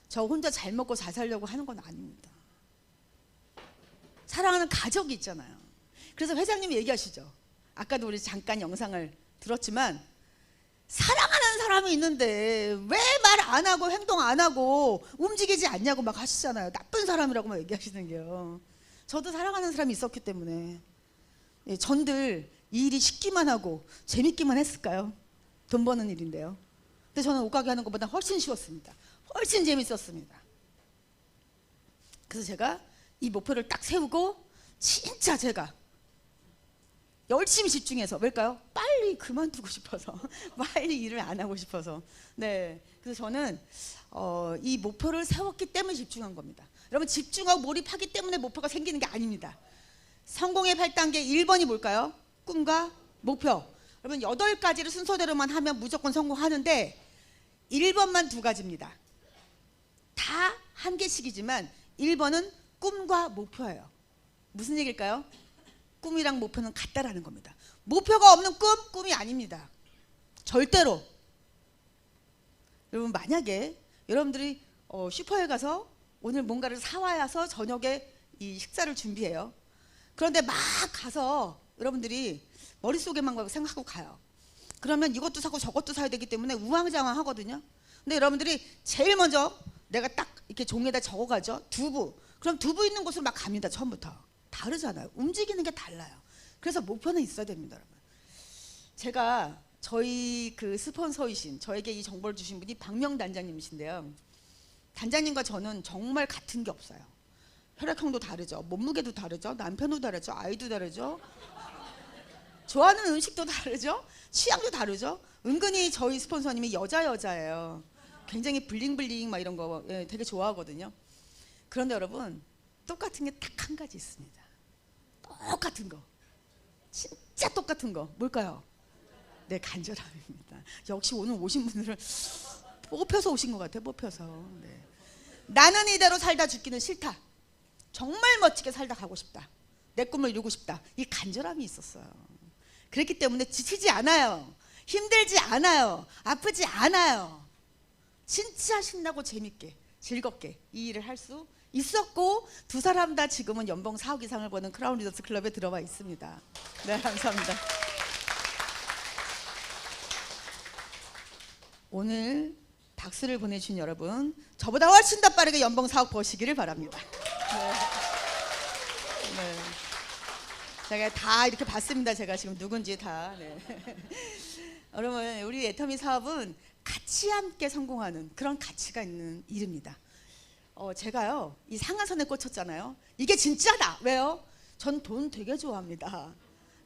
저 혼자 잘 먹고 잘 살려고 하는 건 아닙니다. 사랑하는 가족이 있잖아요. 그래서 회장님이 얘기하시죠. 아까도 우리 잠깐 영상을 들었지만 사랑하는 사람이 있는데 왜 말 안 하고 행동 안 하고 움직이지 않냐고 막 하시잖아요. 나쁜 사람이라고 막 얘기하시는 게요. 저도 사랑하는 사람이 있었기 때문에. 전들 이 일이 쉽기만 하고 재밌기만 했을까요? 돈 버는 일인데요. 근데 저는 옷가게 하는 것보다 훨씬 쉬웠습니다. 훨씬 재밌었습니다. 그래서 제가 이 목표를 딱 세우고 진짜 제가 열심히 집중해서, 왜일까요? 빨리 그만두고 싶어서 빨리 일을 안 하고 싶어서. 네, 그래서 저는 이 목표를 세웠기 때문에 집중한 겁니다. 여러분, 집중하고 몰입하기 때문에 목표가 생기는 게 아닙니다. 성공의 8단계 1번이 뭘까요? 꿈과 목표. 여러분, 8가지를 순서대로만 하면 무조건 성공하는데 1번만 2가지입니다. 다 한 개씩이지만 1번은 꿈과 목표예요. 무슨 얘기일까요? 꿈이랑 목표는 같다라는 겁니다. 목표가 없는 꿈이 아닙니다. 절대로. 여러분, 만약에 여러분들이 슈퍼에 가서 오늘 뭔가를 사와서 저녁에 이 식사를 준비해요. 그런데 막 가서 여러분들이 머릿속에만 생각하고 가요. 그러면 이것도 사고 저것도 사야 되기 때문에 우왕좌왕 하거든요. 근데 여러분들이 제일 먼저 내가 딱 이렇게 종이에다 적어가죠. 두부. 그럼 두부 있는 곳으로 막 갑니다. 처음부터. 다르잖아요. 움직이는 게 달라요. 그래서 목표는 있어야 됩니다, 여러분. 제가 저희 그 스폰서이신, 저에게 이 정보를 주신 분이 박명 단장님이신데요. 단장님과 저는 정말 같은 게 없어요. 혈액형도 다르죠. 몸무게도 다르죠. 남편도 다르죠. 아이도 다르죠. 좋아하는 음식도 다르죠. 취향도 다르죠. 은근히 저희 스폰서님이 여자예요. 굉장히 블링블링 막 이런 거 되게 좋아하거든요. 그런데 여러분, 똑같은 게 딱 한 가지 있습니다. 똑같은 거. 진짜 똑같은 거. 뭘까요? 네, 간절함입니다. 역시 오늘 오신 분들은 뽑혀서 오신 것 같아요. 뽑혀서. 네. 나는 이대로 살다 죽기는 싫다. 정말 멋지게 살다 가고 싶다. 내 꿈을 이루고 싶다. 이 간절함이 있었어요. 그렇기 때문에 지치지 않아요. 힘들지 않아요. 아프지 않아요. 진짜 신나고 재밌게 즐겁게 이 일을 할 수 있었고, 두 사람 다 지금은 연봉 4억 이상을 버는 크라운 리더스 클럽에 들어와 있습니다. 네, 감사합니다. 오늘 박수를 보내주신 여러분, 저보다 훨씬 더 빠르게 연봉 4억 버시기를 바랍니다. 네. 네. 제가 다 이렇게 봤습니다. 제가 지금 누군지 다. 네. 여러분, 우리 애터미 사업은 같이 함께 성공하는 그런 가치가 있는 일입니다. 제가요, 이 상한선에 꽂혔잖아요. 이게 진짜다. 왜요? 전 돈 되게 좋아합니다.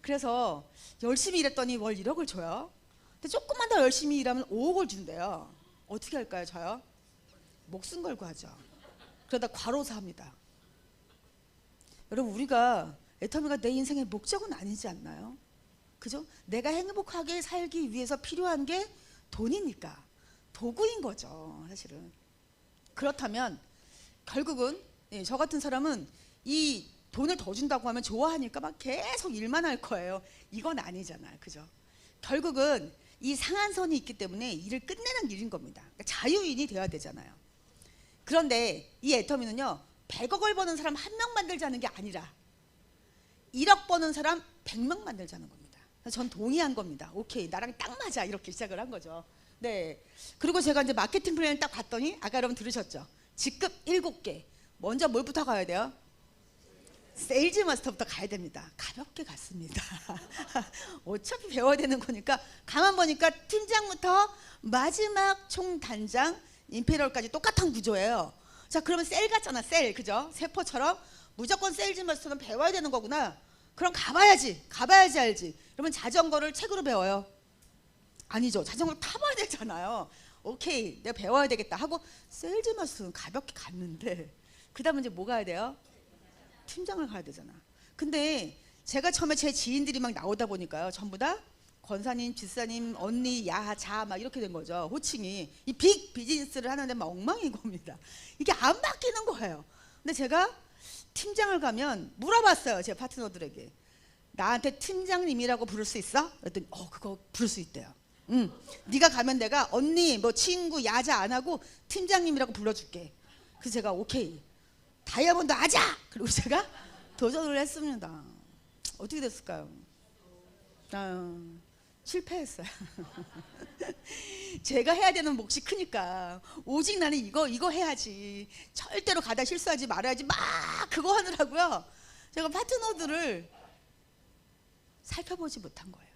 그래서 열심히 일했더니 월 1억을 줘요. 근데 조금만 더 열심히 일하면 5억을 준대요. 어떻게 할까요, 저요? 목숨 걸고 하죠. 그러다 과로사합니다. 여러분, 우리가 애터미가 내 인생의 목적은 아니지 않나요? 그죠? 내가 행복하게 살기 위해서 필요한 게 돈이니까 도구인 거죠, 사실은. 그렇다면 결국은 저 같은 사람은 이 돈을 더 준다고 하면 좋아하니까 막 계속 일만 할 거예요. 이건 아니잖아요. 그죠? 결국은 이 상한선이 있기 때문에 일을 끝내는 일인 겁니다. 그러니까 자유인이 돼야 되잖아요. 그런데 이 애터미는요, 100억을 버는 사람 1명 만들자는 게 아니라 1억 버는 사람 100명 만들자는 겁니다. 전 동의한 겁니다. 오케이, 나랑 딱 맞아. 이렇게 시작을 한 거죠. 네. 그리고 제가 이제 마케팅 플랜을 딱 봤더니 아까 여러분 들으셨죠? 직급 7개. 먼저 뭘부터 가야 돼요? 세일즈 마스터부터 가야 됩니다. 가볍게 갔습니다. 어차피 배워야 되는 거니까 가만 보니까 팀장부터 마지막 총단장 임페리얼까지 똑같은 구조예요. 자, 그러면 셀 같잖아. 셀. 그죠? 세포처럼 무조건 세일즈 마스터는 배워야 되는 거구나. 그럼 가봐야지 알지. 그러면 자전거를 책으로 배워요? 아니죠. 자전거를 타봐야 되잖아요. 오케이, 내가 배워야 되겠다 하고 세일즈 마스터는 가볍게 갔는데 그 다음에 이제 뭐 가야 돼요? 팀장을 가야 되잖아. 근데 제가 처음에 제 지인들이 막 나오다 보니까요, 전부 다 권사님, 집사님, 언니, 야, 자 막 이렇게 된 거죠. 호칭이. 이 빅 비즈니스를 하는데 막 엉망인 겁니다. 이게 안 바뀌는 거예요. 근데 제가 팀장을 가면 물어봤어요. 제 파트너들에게. 나한테 팀장님이라고 부를 수 있어? 그랬더니 그거 부를 수 있대요. 네가 가면 내가 언니, 뭐 친구, 야자 안 하고 팀장님이라고 불러줄게. 그래서 제가 오케이, 다이아몬드 하자! 그리고 제가 도전을 했습니다. 어떻게 됐을까요? 실패했어요. 제가 해야 되는 몫이 크니까 오직 나는 이거 해야지, 절대로 가다 실수하지 말아야지 막 그거 하느라고요. 제가 파트너들을 살펴보지 못한 거예요.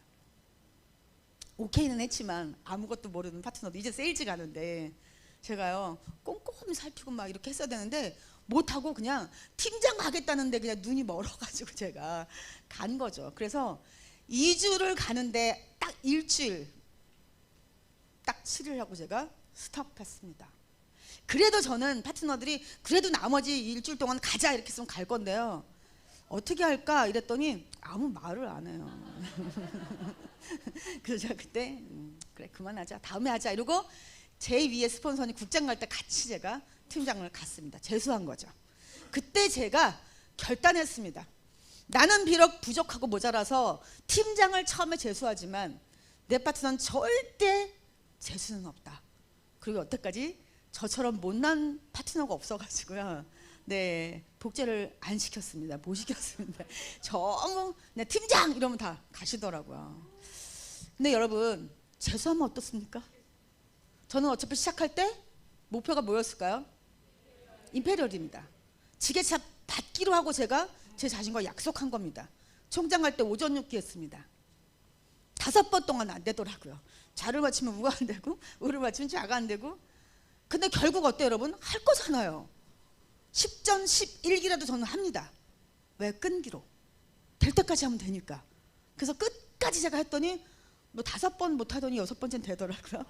오케이는 했지만 아무것도 모르는 파트너도 이제 세일즈 가는데 제가요 꼼꼼히 살피고 막 이렇게 했어야 되는데 못하고 그냥 팀장 가겠다는데 그냥 눈이 멀어가지고 제가 간 거죠. 그래서 2주를 가는데 딱 일주일 딱 7일 하고 제가 스톱했습니다. 그래도 저는 파트너들이 그래도 나머지 일주일 동안 가자 이렇게 했으면 갈 건데요, 어떻게 할까 이랬더니 아무 말을 안 해요. 그래서 제가 그때 그래 그만하자, 다음에 하자 이러고 제 위에 스폰서니 국장 갈 때 같이 제가 팀장을 갔습니다. 재수한 거죠. 그때 제가 결단했습니다. 나는 비록 부족하고 모자라서 팀장을 처음에 재수하지만 내 파트너는 절대 재수는 없다. 그리고 여태까지 저처럼 못난 파트너가 없어가지고요, 네, 복제를 안 시켰습니다. 못 시켰습니다. 정말 팀장 이러면 다 가시더라고요. 근데 여러분, 재수하면 어떻습니까? 저는 어차피 시작할 때 목표가 뭐였을까요? 임페리얼입니다. 지게차 받기로 하고 제가 제 자신과 약속한 겁니다. 총장 갈 때 오전 6기 했습니다. 5번 동안 안 되더라고요. 좌를 맞추면 우가 안 되고 우를 맞추면 좌가 안 되고. 근데 결국 어때요 여러분? 할 거잖아요. 10전 11기라도 저는 합니다. 왜? 끈기로 될 때까지 하면 되니까. 그래서 끝까지 제가 했더니 뭐 5번 못하더니 6번째는 되더라고요.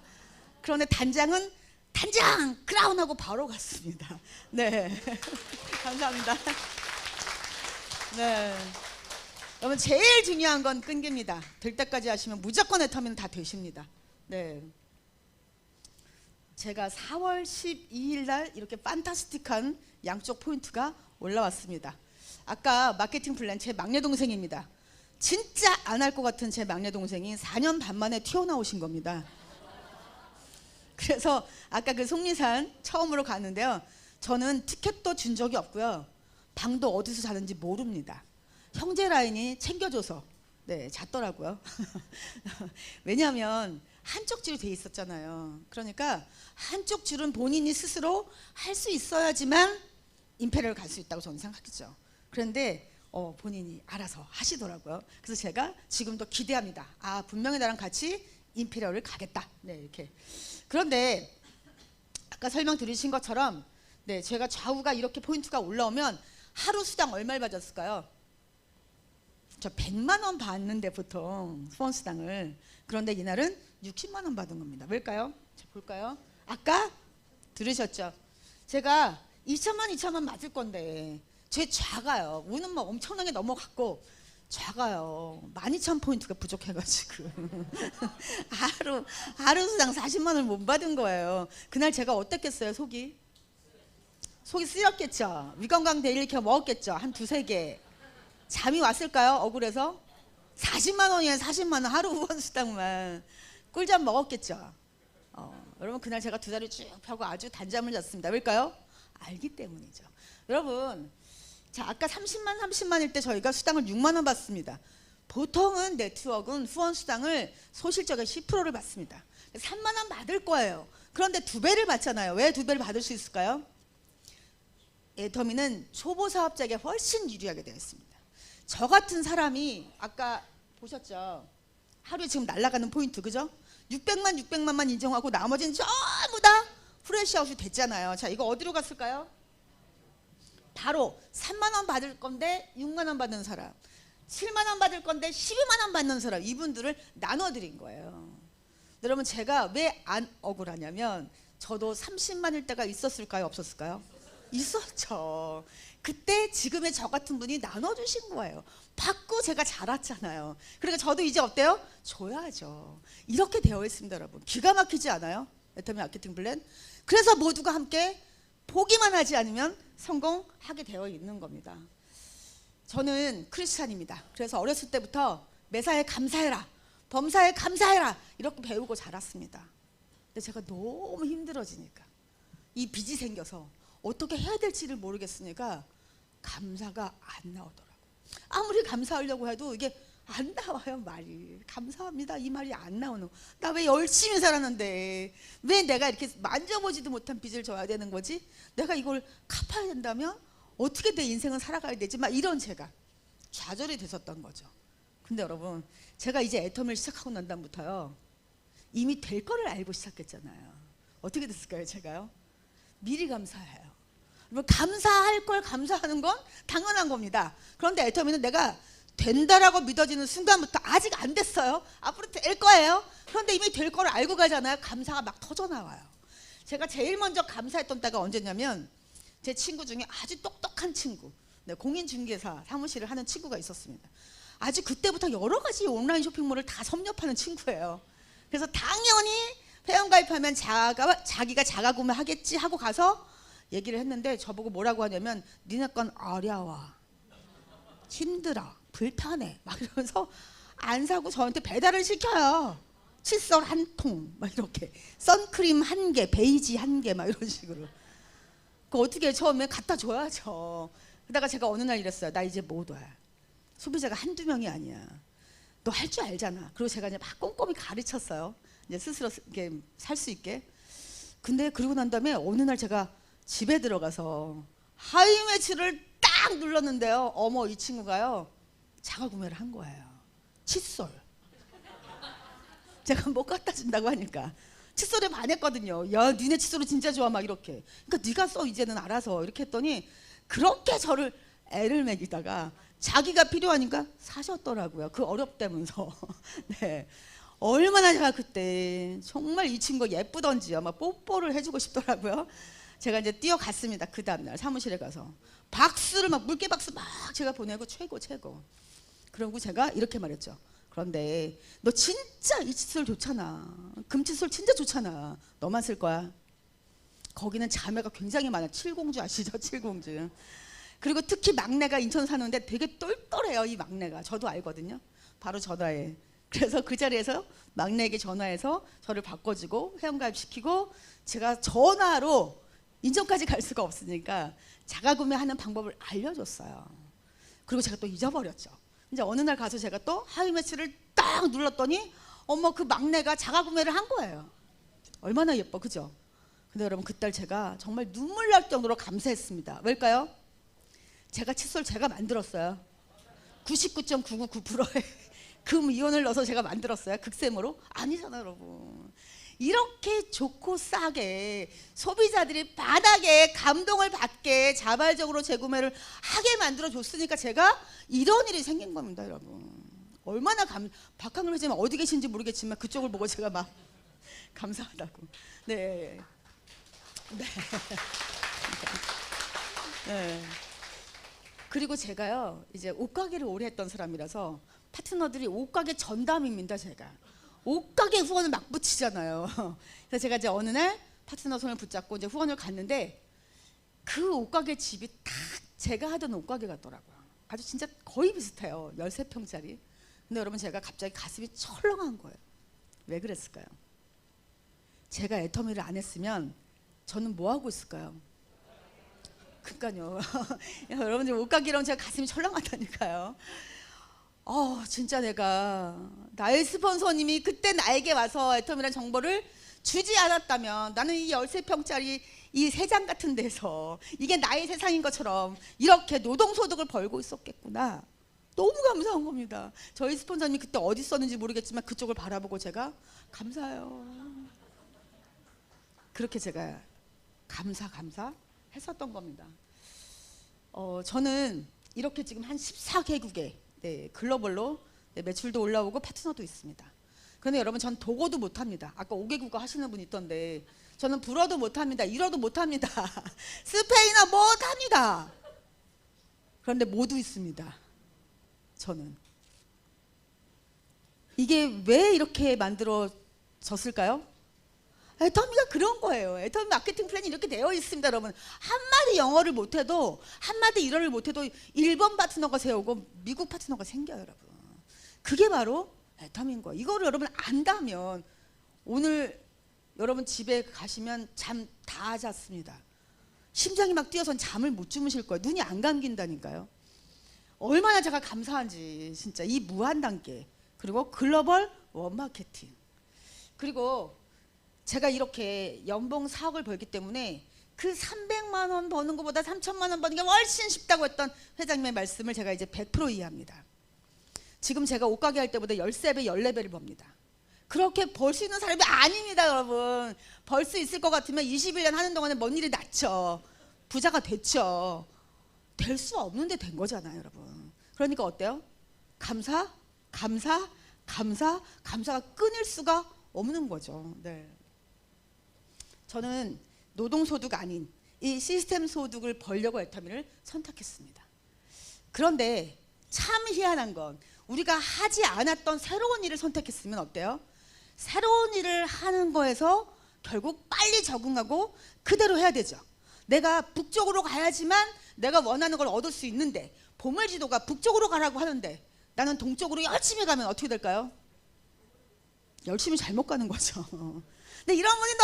그런데 단장은 단장 크라운하고 바로 갔습니다. 네. 감사합니다. 네. 여러분, 제일 중요한 건 끈기입니다. 될 때까지 하시면 무조건 애터미는 다 되십니다. 네. 제가 4월 12일 날 이렇게 판타스틱한 양쪽 포인트가 올라왔습니다. 아까 마케팅 플랜 제 막내 동생입니다. 진짜 안 할 것 같은 제 막내 동생이 4년 반 만에 튀어나오신 겁니다. 그래서 아까 그 속리산 처음으로 갔는데요, 저는 티켓도 준 적이 없고요, 방도 어디서 자는지 모릅니다. 형제 라인이 챙겨줘서 네, 잤더라고요. 왜냐하면 한쪽 줄이 돼 있었잖아요. 그러니까 한쪽 줄은 본인이 스스로 할 수 있어야지만 임페리얼 갈 수 있다고 저는 생각했죠. 그런데 본인이 알아서 하시더라고요. 그래서 제가 지금도 기대합니다. 아, 분명히 나랑 같이 임페리얼을 가겠다. 네, 이렇게. 그런데 아까 설명 드리신 것처럼 네, 제가 좌우가 이렇게 포인트가 올라오면 하루 수당 얼마를 받았을까요? 저 100만 원 받는데 보통 스폰수당을. 그런데 이날은 60만 원 받은 겁니다. 왜일까요? 자, 볼까요? 아까 들으셨죠? 제가 2천만 맞을 건데 제 좌가요, 운은 뭐 엄청나게 넘어갔고 좌가요 12,000포인트가 부족해가지고 하루 수당 40만 원을 못 받은 거예요. 그날 제가 어땠겠어요? 속이 속이 쓰렸겠죠. 위건강 데일리케어 먹었겠죠. 한 두세 개. 잠이 왔을까요? 억울해서 40만 원이에요. 40만 원 하루 후원 수당만. 꿀잠 먹었겠죠. 여러분 그날 제가 두 다리 쭉 펴고 아주 단잠을 잤습니다. 왜일까요? 알기 때문이죠. 여러분 자 아까 30만일 때 저희가 수당을 6만 원 받습니다. 보통은 네트워크는 후원 수당을 소실적의 10%를 받습니다. 3만 원 받을 거예요. 그런데 2배를 받잖아요. 왜 2배를 받을 수 있을까요? 애터미는 초보 사업자에게 훨씬 유리하게 되어 있습니다. 저 같은 사람이 아까 보셨죠? 하루에 지금 날아가는 포인트 그죠? 600만만 인정하고 나머지는 전부 다 프레시아웃이 됐잖아요. 자 이거 어디로 갔을까요? 바로 3만 원 받을 건데 6만 원 받는 사람, 7만 원 받을 건데 12만 원 받는 사람, 이분들을 나눠드린 거예요. 여러분 제가 왜 안 억울하냐면 저도 30만일 때가 있었을까요? 없었을까요? 있었죠. 그때 지금의 저 같은 분이 나눠주신 거예요. 받고 제가 자랐잖아요. 그러니까 저도 이제 어때요? 줘야죠. 이렇게 되어 있습니다. 여러분 기가 막히지 않아요? 애터미 마케팅 플랜. 그래서 모두가 함께 보기만 하지 않으면 성공하게 되어 있는 겁니다. 저는 크리스찬입니다. 그래서 어렸을 때부터 매사에 감사해라, 범사에 감사해라 이렇게 배우고 자랐습니다. 근데 제가 너무 힘들어지니까 이 빚이 생겨서 어떻게 해야 될지를 모르겠으니까 감사가 안 나오더라고요. 아무리 감사하려고 해도 이게 안 나와요. 말이 감사합니다 이 말이 안 나오는. 나 왜 열심히 살았는데 왜 내가 이렇게 만져보지도 못한 빚을 져야 되는 거지? 내가 이걸 갚아야 된다면 어떻게 내 인생을 살아가야 되지? 막 이런 제가 좌절이 됐었던 거죠. 근데 여러분 제가 이제 애터미를 시작하고 난 다음부터요 이미 될 거를 알고 시작했잖아요. 어떻게 됐을까요? 제가요 미리 감사해요. 감사할 걸 감사하는 건 당연한 겁니다. 그런데 애터미는 내가 된다라고 믿어지는 순간부터 아직 안 됐어요. 앞으로 될 거예요. 그런데 이미 될 걸 알고 가잖아요. 감사가 막 터져나와요. 제가 제일 먼저 감사했던 때가 언제냐면 제 친구 중에 아주 똑똑한 친구, 공인중개사 사무실을 하는 친구가 있었습니다. 아주 그때부터 여러 가지 온라인 쇼핑몰을 다 섭렵하는 친구예요. 그래서 당연히 회원가입하면 자기가 자가구매 하겠지 하고 가서 얘기를 했는데 저보고 뭐라고 하냐면 니네 건 어려워, 힘들어, 불편해 막 이러면서 안 사고 저한테 배달을 시켜요. 칫솔 1통 막 이렇게, 선크림 1개, 베이지 1개 막 이런 식으로. 그 어떻게 처음에 갖다 줘야죠. 그러다가 제가 어느 날 이랬어요. 나 이제 못 와. 소비자가 한두 명이 아니야. 너 할 줄 알잖아. 그리고 제가 이제 막 꼼꼼히 가르쳤어요. 이제 스스로 이렇게 살 수 있게. 근데 그러고 난 다음에 어느 날 제가 집에 들어가서 하이 매치를 딱 눌렀는데요. 어머 이 친구가요 자가 구매를 한 거예요. 칫솔. 제가 못 갖다 준다고 하니까 칫솔에 반했거든요. 야 니네 칫솔이 진짜 좋아 막 이렇게. 그러니까 네가 써 이제는 알아서 이렇게 했더니 그렇게 저를 애를 먹이다가 자기가 필요하니까 사셨더라고요. 그 어렵다면서. 네. 얼마나 제가 그때 정말 이 친구가 예쁘던지요. 막 뽀뽀를 해주고 싶더라고요. 제가 이제 뛰어갔습니다. 그 다음날 사무실에 가서 박수를 막 물개 박수 막 제가 보내고 최고. 그러고 제가 이렇게 말했죠. 그런데 너 진짜 이 칫솔 좋잖아. 금칫솔 진짜 좋잖아. 너만 쓸 거야. 거기는 자매가 굉장히 많아요. 칠공주 아시죠? 칠공주. 그리고 특히 막내가 인천 사는데 되게 똘똘해요. 이 막내가. 저도 알거든요. 바로 전화해. 그래서 그 자리에서 막내에게 전화해서 저를 바꿔주고 회원가입시키고 제가 전화로 인천까지 갈 수가 없으니까 자가구매하는 방법을 알려줬어요. 그리고 제가 또 잊어버렸죠. 이제 어느 날 가서 제가 또 하이매치를 딱 눌렀더니 어머 그 막내가 자가구매를 한 거예요. 얼마나 예뻐 그죠? 근데 여러분 그날 제가 정말 눈물 날 정도로 감사했습니다. 왜일까요? 제가 칫솔 제가 만들었어요. 99.999%의 금 이온을 넣어서 제가 만들었어요. 극샘으로? 아니잖아요 여러분. 이렇게 좋고 싸게 소비자들이 바닥에 감동을 받게 자발적으로 재구매를 하게 만들어 줬으니까 제가 이런 일이 생긴 겁니다 여러분. 얼마나 박항일 회장님 어디 계신지 모르겠지만 그쪽을 보고 제가 막 감사하다고. 네. 네. 그리고 제가요 이제 옷가게를 오래 했던 사람이라서 파트너들이 옷가게 전담입니다. 제가 옷가게 후원을 막 붙이잖아요. 그래서 제가 이제 어느 날 파트너 손을 붙잡고 이제 후원을 갔는데 그 옷가게 집이 딱 제가 하던 옷가게 같더라고요. 아주 진짜 거의 비슷해요. 13평짜리. 근데 여러분 제가 갑자기 가슴이 철렁한 거예요. 왜 그랬을까요? 제가 애터미를 안 했으면 저는 뭐 하고 있을까요? 그러니까요. 여러분들 옷가게라면 제가 가슴이 철렁하다니까요. 진짜 내가 나의 스폰서님이 그때 나에게 와서 애터미란 정보를 주지 않았다면 나는 이 13평짜리 이 세장 같은 데서 이게 나의 세상인 것처럼 이렇게 노동소득을 벌고 있었겠구나. 너무 감사한 겁니다. 저희 스폰서님이 그때 어디 있었는지 모르겠지만 그쪽을 바라보고 제가 감사해요. 그렇게 제가 감사 했었던 겁니다. 저는 이렇게 지금 한 14개국에 글로벌로 매출도 올라오고 파트너도 있습니다. 그런데 여러분 전 독어도 못합니다. 아까 5개국어 하시는 분 있던데 저는 불어도 못합니다. 일어도 못합니다. 스페인어 못합니다. 그런데 모두 있습니다. 저는 이게 왜 이렇게 만들어졌을까요? 애터미가 그런 거예요. 애터미 마케팅 플랜이 이렇게 되어 있습니다. 여러분 한마디 영어를 못해도 한마디 일어를 못해도 일본 파트너가 세우고 미국 파트너가 생겨요. 여러분 그게 바로 애터미인 거예요. 이거를 여러분 안다면 오늘 여러분 집에 가시면 잠 다 잤습니다. 심장이 막 뛰어서 잠을 못 주무실 거예요. 눈이 안 감긴다니까요. 얼마나 제가 감사한지 진짜 이 무한 단계 그리고 글로벌 원마케팅 그리고 제가 이렇게 연봉 4억을 벌기 때문에 그 300만 원 버는 것보다 3천만 원 버는 게 훨씬 쉽다고 했던 회장님의 말씀을 제가 이제 100% 이해합니다. 지금 제가 옷가게 할 때보다 13배, 14배를 법니다. 그렇게 벌 수 있는 사람이 아닙니다, 여러분. 벌 수 있을 것 같으면 21년 하는 동안에 뭔 일이 났죠. 부자가 됐죠. 될 수 없는데 된 거잖아요, 여러분. 그러니까 어때요? 감사가 끊일 수가 없는 거죠. 네. 저는 노동소득 아닌 이 시스템 소득을 벌려고 애터미를 선택했습니다. 그런데 참 희한한 건 우리가 하지 않았던 새로운 일을 선택했으면 어때요? 새로운 일을 하는 거에서 결국 빨리 적응하고 그대로 해야 되죠. 내가 북쪽으로 가야지만 내가 원하는 걸 얻을 수 있는데 보물지도가 북쪽으로 가라고 하는데 나는 동쪽으로 열심히 가면 어떻게 될까요? 열심히 잘못 가는 거죠. 근데 이런 분이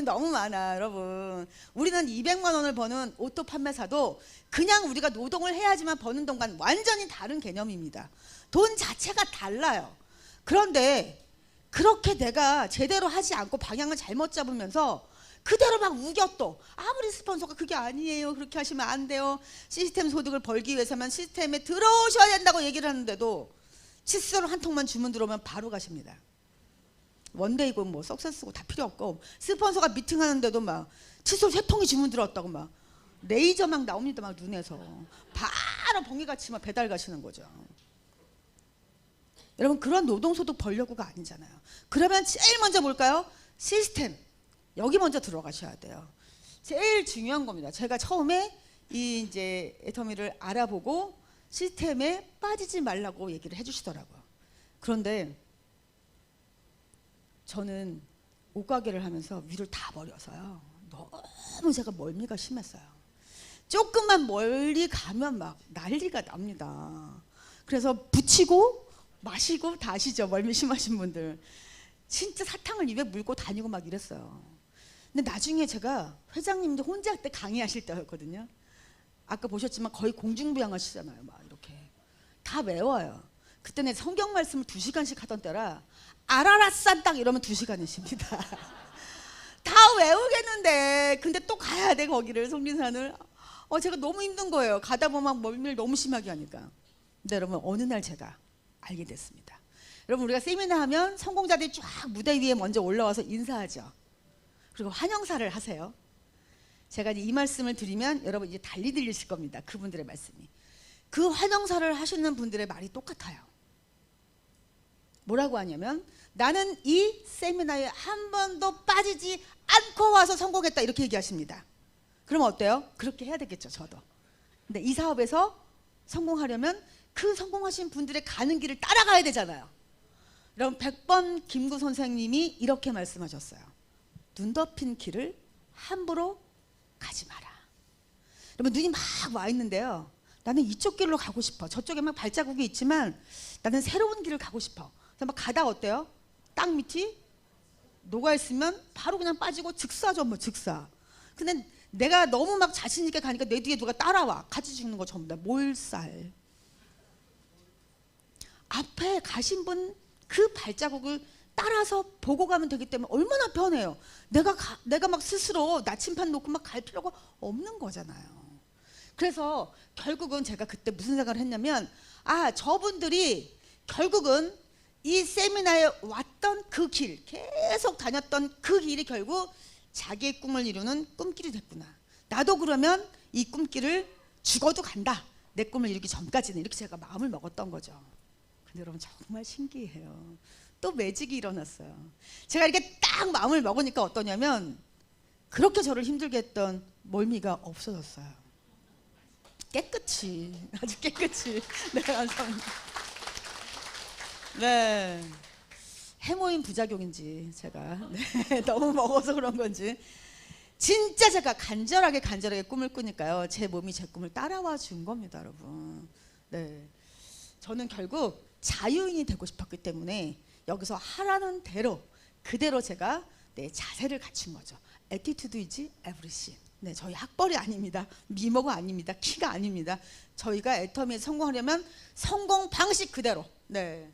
너무 많아 여러분. 우리는 200만 원을 버는 오토 판매사도 그냥 우리가 노동을 해야지만 버는 돈과는 완전히 다른 개념입니다. 돈 자체가 달라요. 그런데 그렇게 내가 제대로 하지 않고 방향을 잘못 잡으면서 그대로 막 우겨 또 아무리 스폰서가 그게 아니에요. 그렇게 하시면 안 돼요. 시스템 소득을 벌기 위해서만 시스템에 들어오셔야 된다고 얘기를 하는데도 칫솔 한 통만 주문 들어오면 바로 가십니다. 원데이고 뭐 석세스고 다 필요 없고 스폰서가 미팅하는데도 막 칫솔 3통이 주문 들어왔다고 막 레이저 막 나옵니다. 막 눈에서 바로 번개같이 막 배달 가시는 거죠. 여러분 그런 노동소득 벌려고가 아니잖아요. 그러면 제일 먼저 뭘까요? 시스템 여기 먼저 들어가셔야 돼요. 제일 중요한 겁니다. 제가 처음에 이 이제 애터미를 알아보고 시스템에 빠지지 말라고 얘기를 해주시더라고요. 그런데 저는 옷가게를 하면서 위를 다 버려서요. 너무 제가 멀미가 심했어요. 조금만 멀리 가면 막 난리가 납니다. 그래서 붙이고 마시고 다 아시죠? 멀미 심하신 분들. 진짜 사탕을 입에 물고 다니고 막 이랬어요. 근데 나중에 제가 회장님도 혼자 할 때 강의하실 때였거든요. 아까 보셨지만 거의 공중부양하시잖아요. 막 이렇게 다 외워요. 그때는 성경 말씀을 2시간씩 하던 때라 아라라산 딱 이러면 2시간이십니다. 다 외우겠는데 근데 또 가야 돼 거기를 송리산을. 제가 너무 힘든 거예요. 가다 보면 막 멀미를 너무 심하게 하니까. 근데 여러분 어느 날 제가 알게 됐습니다. 여러분 우리가 세미나 하면 성공자들이 쫙 무대 위에 먼저 올라와서 인사하죠. 그리고 환영사를 하세요. 제가 이 말씀을 드리면 여러분 이제 달리 들리실 겁니다. 그분들의 말씀이. 그 환영사를 하시는 분들의 말이 똑같아요. 뭐라고 하냐면 나는 이 세미나에 한 번도 빠지지 않고 와서 성공했다 이렇게 얘기하십니다. 그러면 어때요? 그렇게 해야 되겠죠. 저도. 근데 이 사업에서 성공하려면 그 성공하신 분들의 가는 길을 따라가야 되잖아요. 여러분 100번 김구 선생님이 이렇게 말씀하셨어요. 눈 덮인 길을 함부로 가지 마라. 그러면 눈이 막 와 있는데요. 나는 이쪽 길로 가고 싶어. 저쪽에 막 발자국이 있지만 나는 새로운 길을 가고 싶어. 그래서 막 가다 어때요? 땅 밑이 녹아 있으면 바로 그냥 빠지고 즉사죠, 뭐 즉사. 근데 내가 너무 막 자신 있게 가니까 내 뒤에 누가 따라와. 같이 죽는 거 전부 다 몰살. 앞에 가신 분 그 발자국을 따라서 보고 가면 되기 때문에 얼마나 편해요. 내가 막 스스로 나침판 놓고 막 갈 필요가 없는 거잖아요. 그래서 결국은 제가 그때 무슨 생각을 했냐면, 저분들이 결국은 이 세미나에 왔던 그 길, 계속 다녔던 그 길이 결국 자기의 꿈을 이루는 꿈길이 됐구나. 나도 그러면 이 꿈길을 죽어도 간다. 내 꿈을 이루기 전까지는. 이렇게 제가 마음을 먹었던 거죠. 근데 여러분 정말 신기해요. 또 매직이 일어났어요. 제가 이렇게 딱 마음을 먹으니까 어떠냐면, 그렇게 저를 힘들게 했던 멀미가 없어졌어요. 깨끗이, 아주 깨끗이. 네, 감사합니다. 네, 해모인 부작용인지 제가 너무 먹어서 그런 건지 진짜 제가 간절하게 꿈을 꾸니까요, 제 몸이 제 꿈을 따라와 준 겁니다, 여러분. 네, 저는 결국 자유인이 되고 싶었기 때문에 여기서 하라는 대로 그대로 제가 자세를 갖춘 거죠. Attitude is everything. 네, 저희 학벌이 아닙니다. 미모가 아닙니다. 키가 아닙니다. 저희가 애터미에 성공하려면 성공 방식 그대로. 네.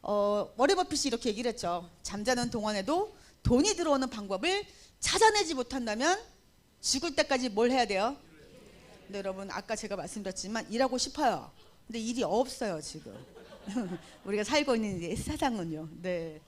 워렌 버핏이 이렇게 얘기를 했죠. 잠자는 동안에도 돈이 들어오는 방법을 찾아내지 못한다면 죽을 때까지 뭘 해야 돼요? 네, 여러분 아까 제가 말씀드렸지만 일하고 싶어요. 근데 일이 없어요 지금. 우리가 살고 있는 이 세상은요. 네.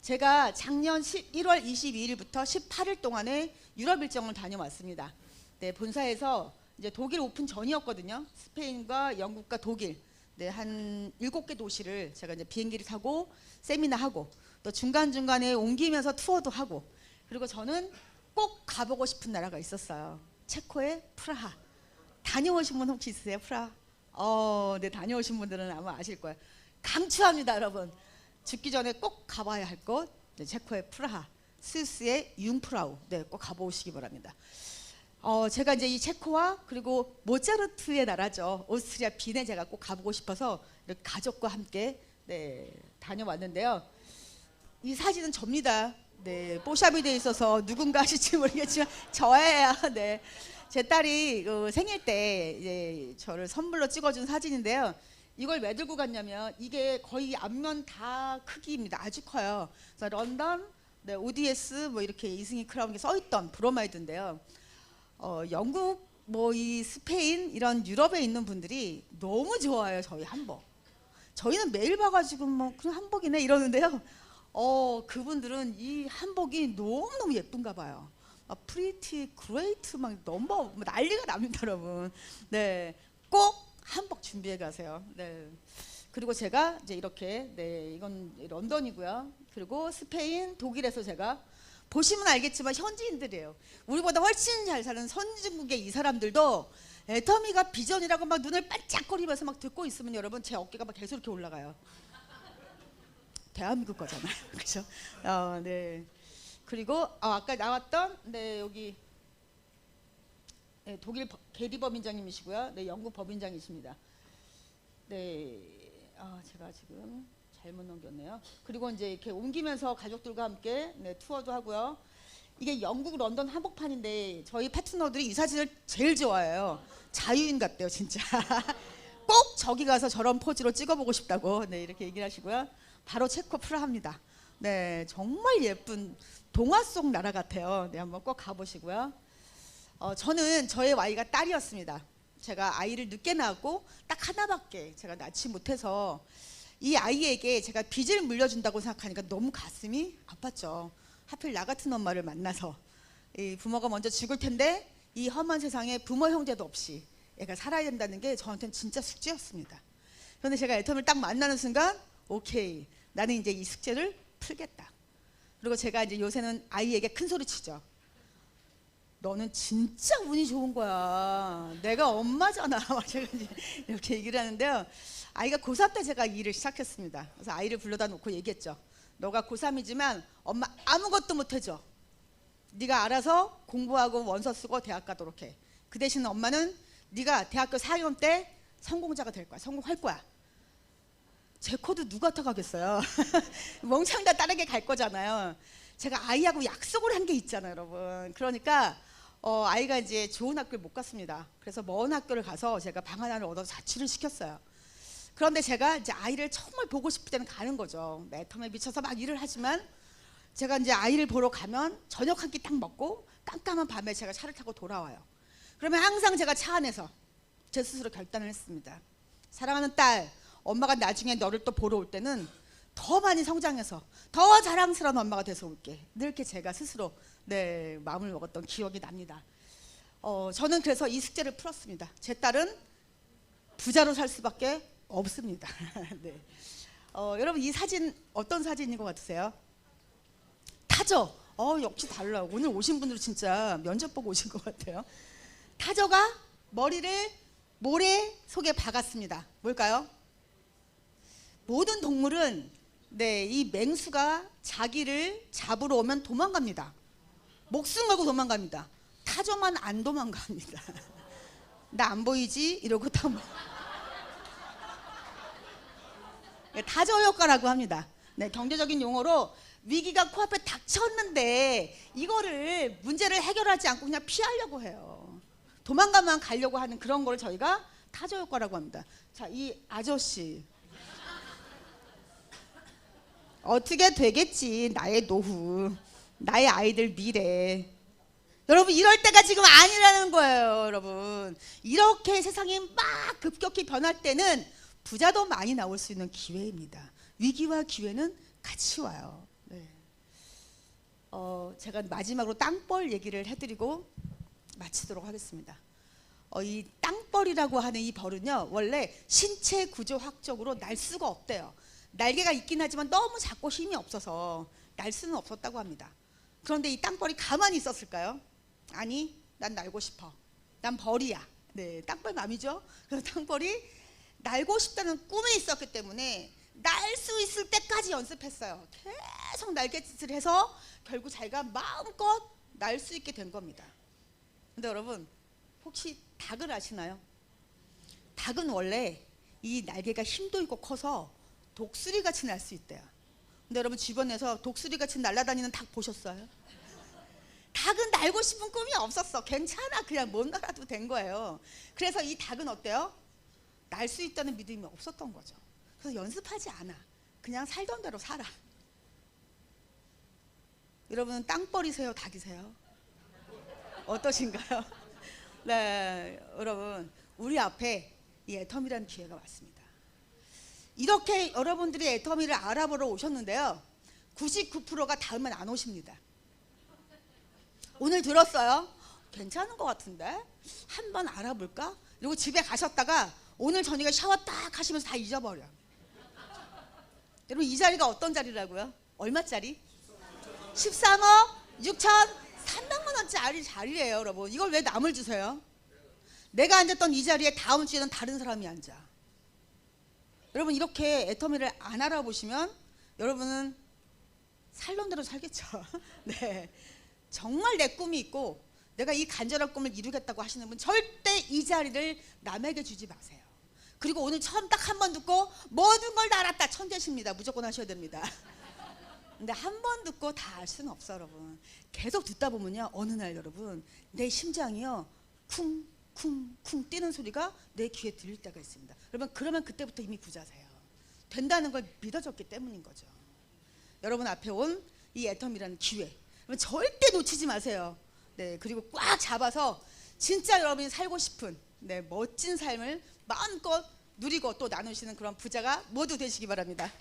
제가 작년 1월 22일부터 18일 동안에 유럽 일정을 다녀왔습니다. 네, 본사에서 이제 독일 오픈 전이었거든요. 스페인과 영국과 독일. 네, 한 7개 도시를 제가 이제 비행기를 타고 세미나 하고 또 중간중간에 옮기면서 투어도 하고, 그리고 저는 꼭 가보고 싶은 나라가 있었어요. 체코의 프라하. 다녀오신 분 혹시 있으세요? 프라하? 네, 다녀오신 분들은 아마 아실 거예요. 강추합니다, 여러분. 죽기 전에 꼭 가봐야 할 곳, 네, 체코의 프라하, 스위스의 융프라우. 네, 꼭 가보시기 바랍니다. 제가 이제 이 체코와 그리고 모차르트의 나라죠, 오스트리아 빈에 제가 꼭 가보고 싶어서 이렇게 가족과 함께 다녀왔는데요. 이 사진은 접니다. 네, 뽀샵이 돼 있어서 누군가 아실지 모르겠지만 저예요. 네, 제 딸이 생일 때 이제 저를 선물로 찍어준 사진인데요. 이걸 왜 들고 갔냐면 이게 거의 앞면 다 크기입니다. 아주 커요. 그래서 런던, 네, ODS 뭐 이렇게 이승희 크라운이 써있던 브로마이드인데요. 영국, 뭐 이 스페인 이런 유럽에 있는 분들이 너무 좋아해요. 저희 한복. 저희는 매일 봐가지고 뭐 그냥 한복이네 이러는데요. 그분들은 이 한복이 너무너무 예쁜가 봐요. 프리티 그레이트 막 너무 난리가 납니다, 여러분. 네, 꼭 한복 준비해 가세요. 네. 그리고 제가 이제 이렇게, 네, 이건 런던이고요. 그리고 스페인, 독일에서 제가 보시면 알겠지만 현지인들이에요. 우리보다 훨씬 잘 사는 선진국의 이 사람들도 애터미가 비전이라고 막 눈을 반짝거리면서 막 듣고 있으면 여러분 제 어깨가 막 계속 이렇게 올라가요. 대한민국 거잖아요. 그렇죠? 네. 그리고 아까 나왔던, 네, 여기, 네, 독일 게리 법인장님이시고요. 네, 영국 법인장이십니다. 네, 제가 지금 잘못 넘겼네요. 그리고 이제 이렇게 옮기면서 가족들과 함께, 네, 투어도 하고요. 이게 영국 런던 한복판인데 저희 파트너들이 이 사진을 제일 좋아해요. 자유인 같대요, 진짜. 꼭 저기 가서 저런 포즈로 찍어보고 싶다고, 네, 이렇게 얘기를 하시고요. 바로 체코 프라하입니다. 네, 정말 예쁜 동화 속 나라 같아요. 네, 한번 꼭 가보시고요. 저는 저의 아이가 딸이었습니다. 제가 아이를 늦게 낳았고 딱 하나밖에 제가 낳지 못해서 이 아이에게 제가 빚을 물려준다고 생각하니까 너무 가슴이 아팠죠. 하필 나 같은 엄마를 만나서 이 부모가 먼저 죽을 텐데 이 험한 세상에 부모 형제도 없이 애가 살아야 된다는 게 저한테는 진짜 숙제였습니다. 그런데 제가 애텀을 딱 만나는 순간 오케이, 나는 이제 이 숙제를 풀겠다. 그리고 제가 이제 요새는 아이에게 큰 소리 치죠. 너는 진짜 운이 좋은 거야. 내가 엄마잖아. 제가 이렇게 얘기를 하는데요. 아이가 고3 때 제가 이 일을 시작했습니다. 그래서 아이를 불러다 놓고 얘기했죠. 너가 고3이지만 엄마 아무것도 못 해줘. 네가 알아서 공부하고 원서 쓰고 대학 가도록 해. 그 대신 엄마는 네가 대학교 4학년 때 성공자가 될 거야. 성공할 거야. 제 코드 누가 타가겠어요. 멍청 다 다르게 갈 거잖아요. 제가 아이하고 약속을 한 게 있잖아요, 여러분. 그러니까 아이가 이제 좋은 학교를 못 갔습니다. 그래서 먼 학교를 가서 제가 방 하나를 얻어서 자취를 시켰어요. 그런데 제가 이제 아이를 정말 보고 싶을 때는 가는 거죠. 애텀에 미쳐서 막 일을 하지만 제가 이제 아이를 보러 가면 저녁 한 끼 딱 먹고 깜깜한 밤에 제가 차를 타고 돌아와요. 그러면 항상 제가 차 안에서 제 스스로 결단을 했습니다. 사랑하는 딸, 엄마가 나중에 너를 또 보러 올 때는 더 많이 성장해서 더 자랑스러운 엄마가 돼서 올게. 이렇게 제가 스스로 마음을 먹었던 기억이 납니다. 저는 그래서 이 숙제를 풀었습니다. 제 딸은 부자로 살 수밖에 없습니다. 네. 여러분 이 사진 어떤 사진인 것 같으세요? 타저. 역시 달라. 오늘 오신 분들은 진짜 면접 보고 오신 것 같아요. 타저가 머리를 모래 속에 박았습니다. 뭘까요? 모든 동물은 이 맹수가 자기를 잡으러 오면 도망갑니다. 목숨 걸고 도망갑니다. 타조만 안 도망갑니다. 나 안 보이지? 이러고 타조 효과라고 합니다. 경제적인 용어로 위기가 코앞에 닥쳤는데 이거를 문제를 해결하지 않고 그냥 피하려고 해요. 도망가만 가려고 하는 그런 걸 저희가 타조 효과라고 합니다. 자, 이 아저씨 어떻게 되겠지. 나의 노후, 나의 아이들 미래. 여러분 이럴 때가 지금 아니라는 거예요. 여러분 이렇게 세상이 막 급격히 변할 때는 부자도 많이 나올 수 있는 기회입니다. 위기와 기회는 같이 와요. 제가 마지막으로 땅벌 얘기를 해드리고 마치도록 하겠습니다. 이 땅벌이라고 하는 이 벌은요, 원래 신체 구조학적으로 날 수가 없대요. 날개가 있긴 하지만 너무 작고 힘이 없어서 날 수는 없었다고 합니다. 그런데 이 땅벌이 가만히 있었을까요? 아니, 난 날고 싶어. 난 벌이야. 땅벌 맘이죠. 그래서 땅벌이 날고 싶다는 꿈이 있었기 때문에 날 수 있을 때까지 연습했어요. 계속 날갯짓을 해서 결국 자기가 마음껏 날 수 있게 된 겁니다. 근데 여러분 혹시 닭을 아시나요? 닭은 원래 이 날개가 힘도 있고 커서 독수리같이 날 수 있대요. 근데 여러분 주변에서 독수리같이 날아다니는 닭 보셨어요? 닭은 날고 싶은 꿈이 없었어. 괜찮아, 그냥 못 날아도 된 거예요. 그래서 이 닭은 어때요? 날 수 있다는 믿음이 없었던 거죠. 그래서 연습하지 않아. 그냥 살던 대로 살아. 여러분은 땅벌이세요, 닭이세요? 어떠신가요? 여러분 우리 앞에 이 애터미라는 기회가 왔습니다. 이렇게 여러분들이 애터미를 알아보러 오셨는데요, 99%가 다음엔 안 오십니다. 오늘 들었어요? 괜찮은 것 같은데 한번 알아볼까? 그리고 집에 가셨다가 오늘 저녁에 샤워 딱 하시면서 다 잊어버려. 여러분 이 자리가 어떤 자리라고요? 얼마짜리? 13억 6,300만 원짜리 자리예요. 여러분 이걸 왜 남을 주세요? 내가 앉았던 이 자리에 다음 주에는 다른 사람이 앉아. 여러분 이렇게 애터미를 안 알아보시면 여러분은 살던 대로 살겠죠. 정말 내 꿈이 있고 내가 이 간절한 꿈을 이루겠다고 하시는 분 절대 이 자리를 남에게 주지 마세요. 그리고 오늘 처음 딱 한 번 듣고 모든 걸 다 알았다, 천재십니다. 무조건 하셔야 됩니다. 근데 한 번 듣고 다 알 수는 없어. 여러분 계속 듣다 보면요, 어느 날 여러분 내 심장이요 쿵쿵쿵 뛰는 소리가 내 귀에 들릴 때가 있습니다. 여러분 그러면 그때부터 이미 부자세요. 된다는 걸 믿어졌기 때문인 거죠. 여러분 앞에 온 이 애텀이라는 기회, 여러분 절대 놓치지 마세요. 그리고 꽉 잡아서 진짜 여러분이 살고 싶은 멋진 삶을 마음껏 누리고 또 나누시는 그런 부자가 모두 되시기 바랍니다.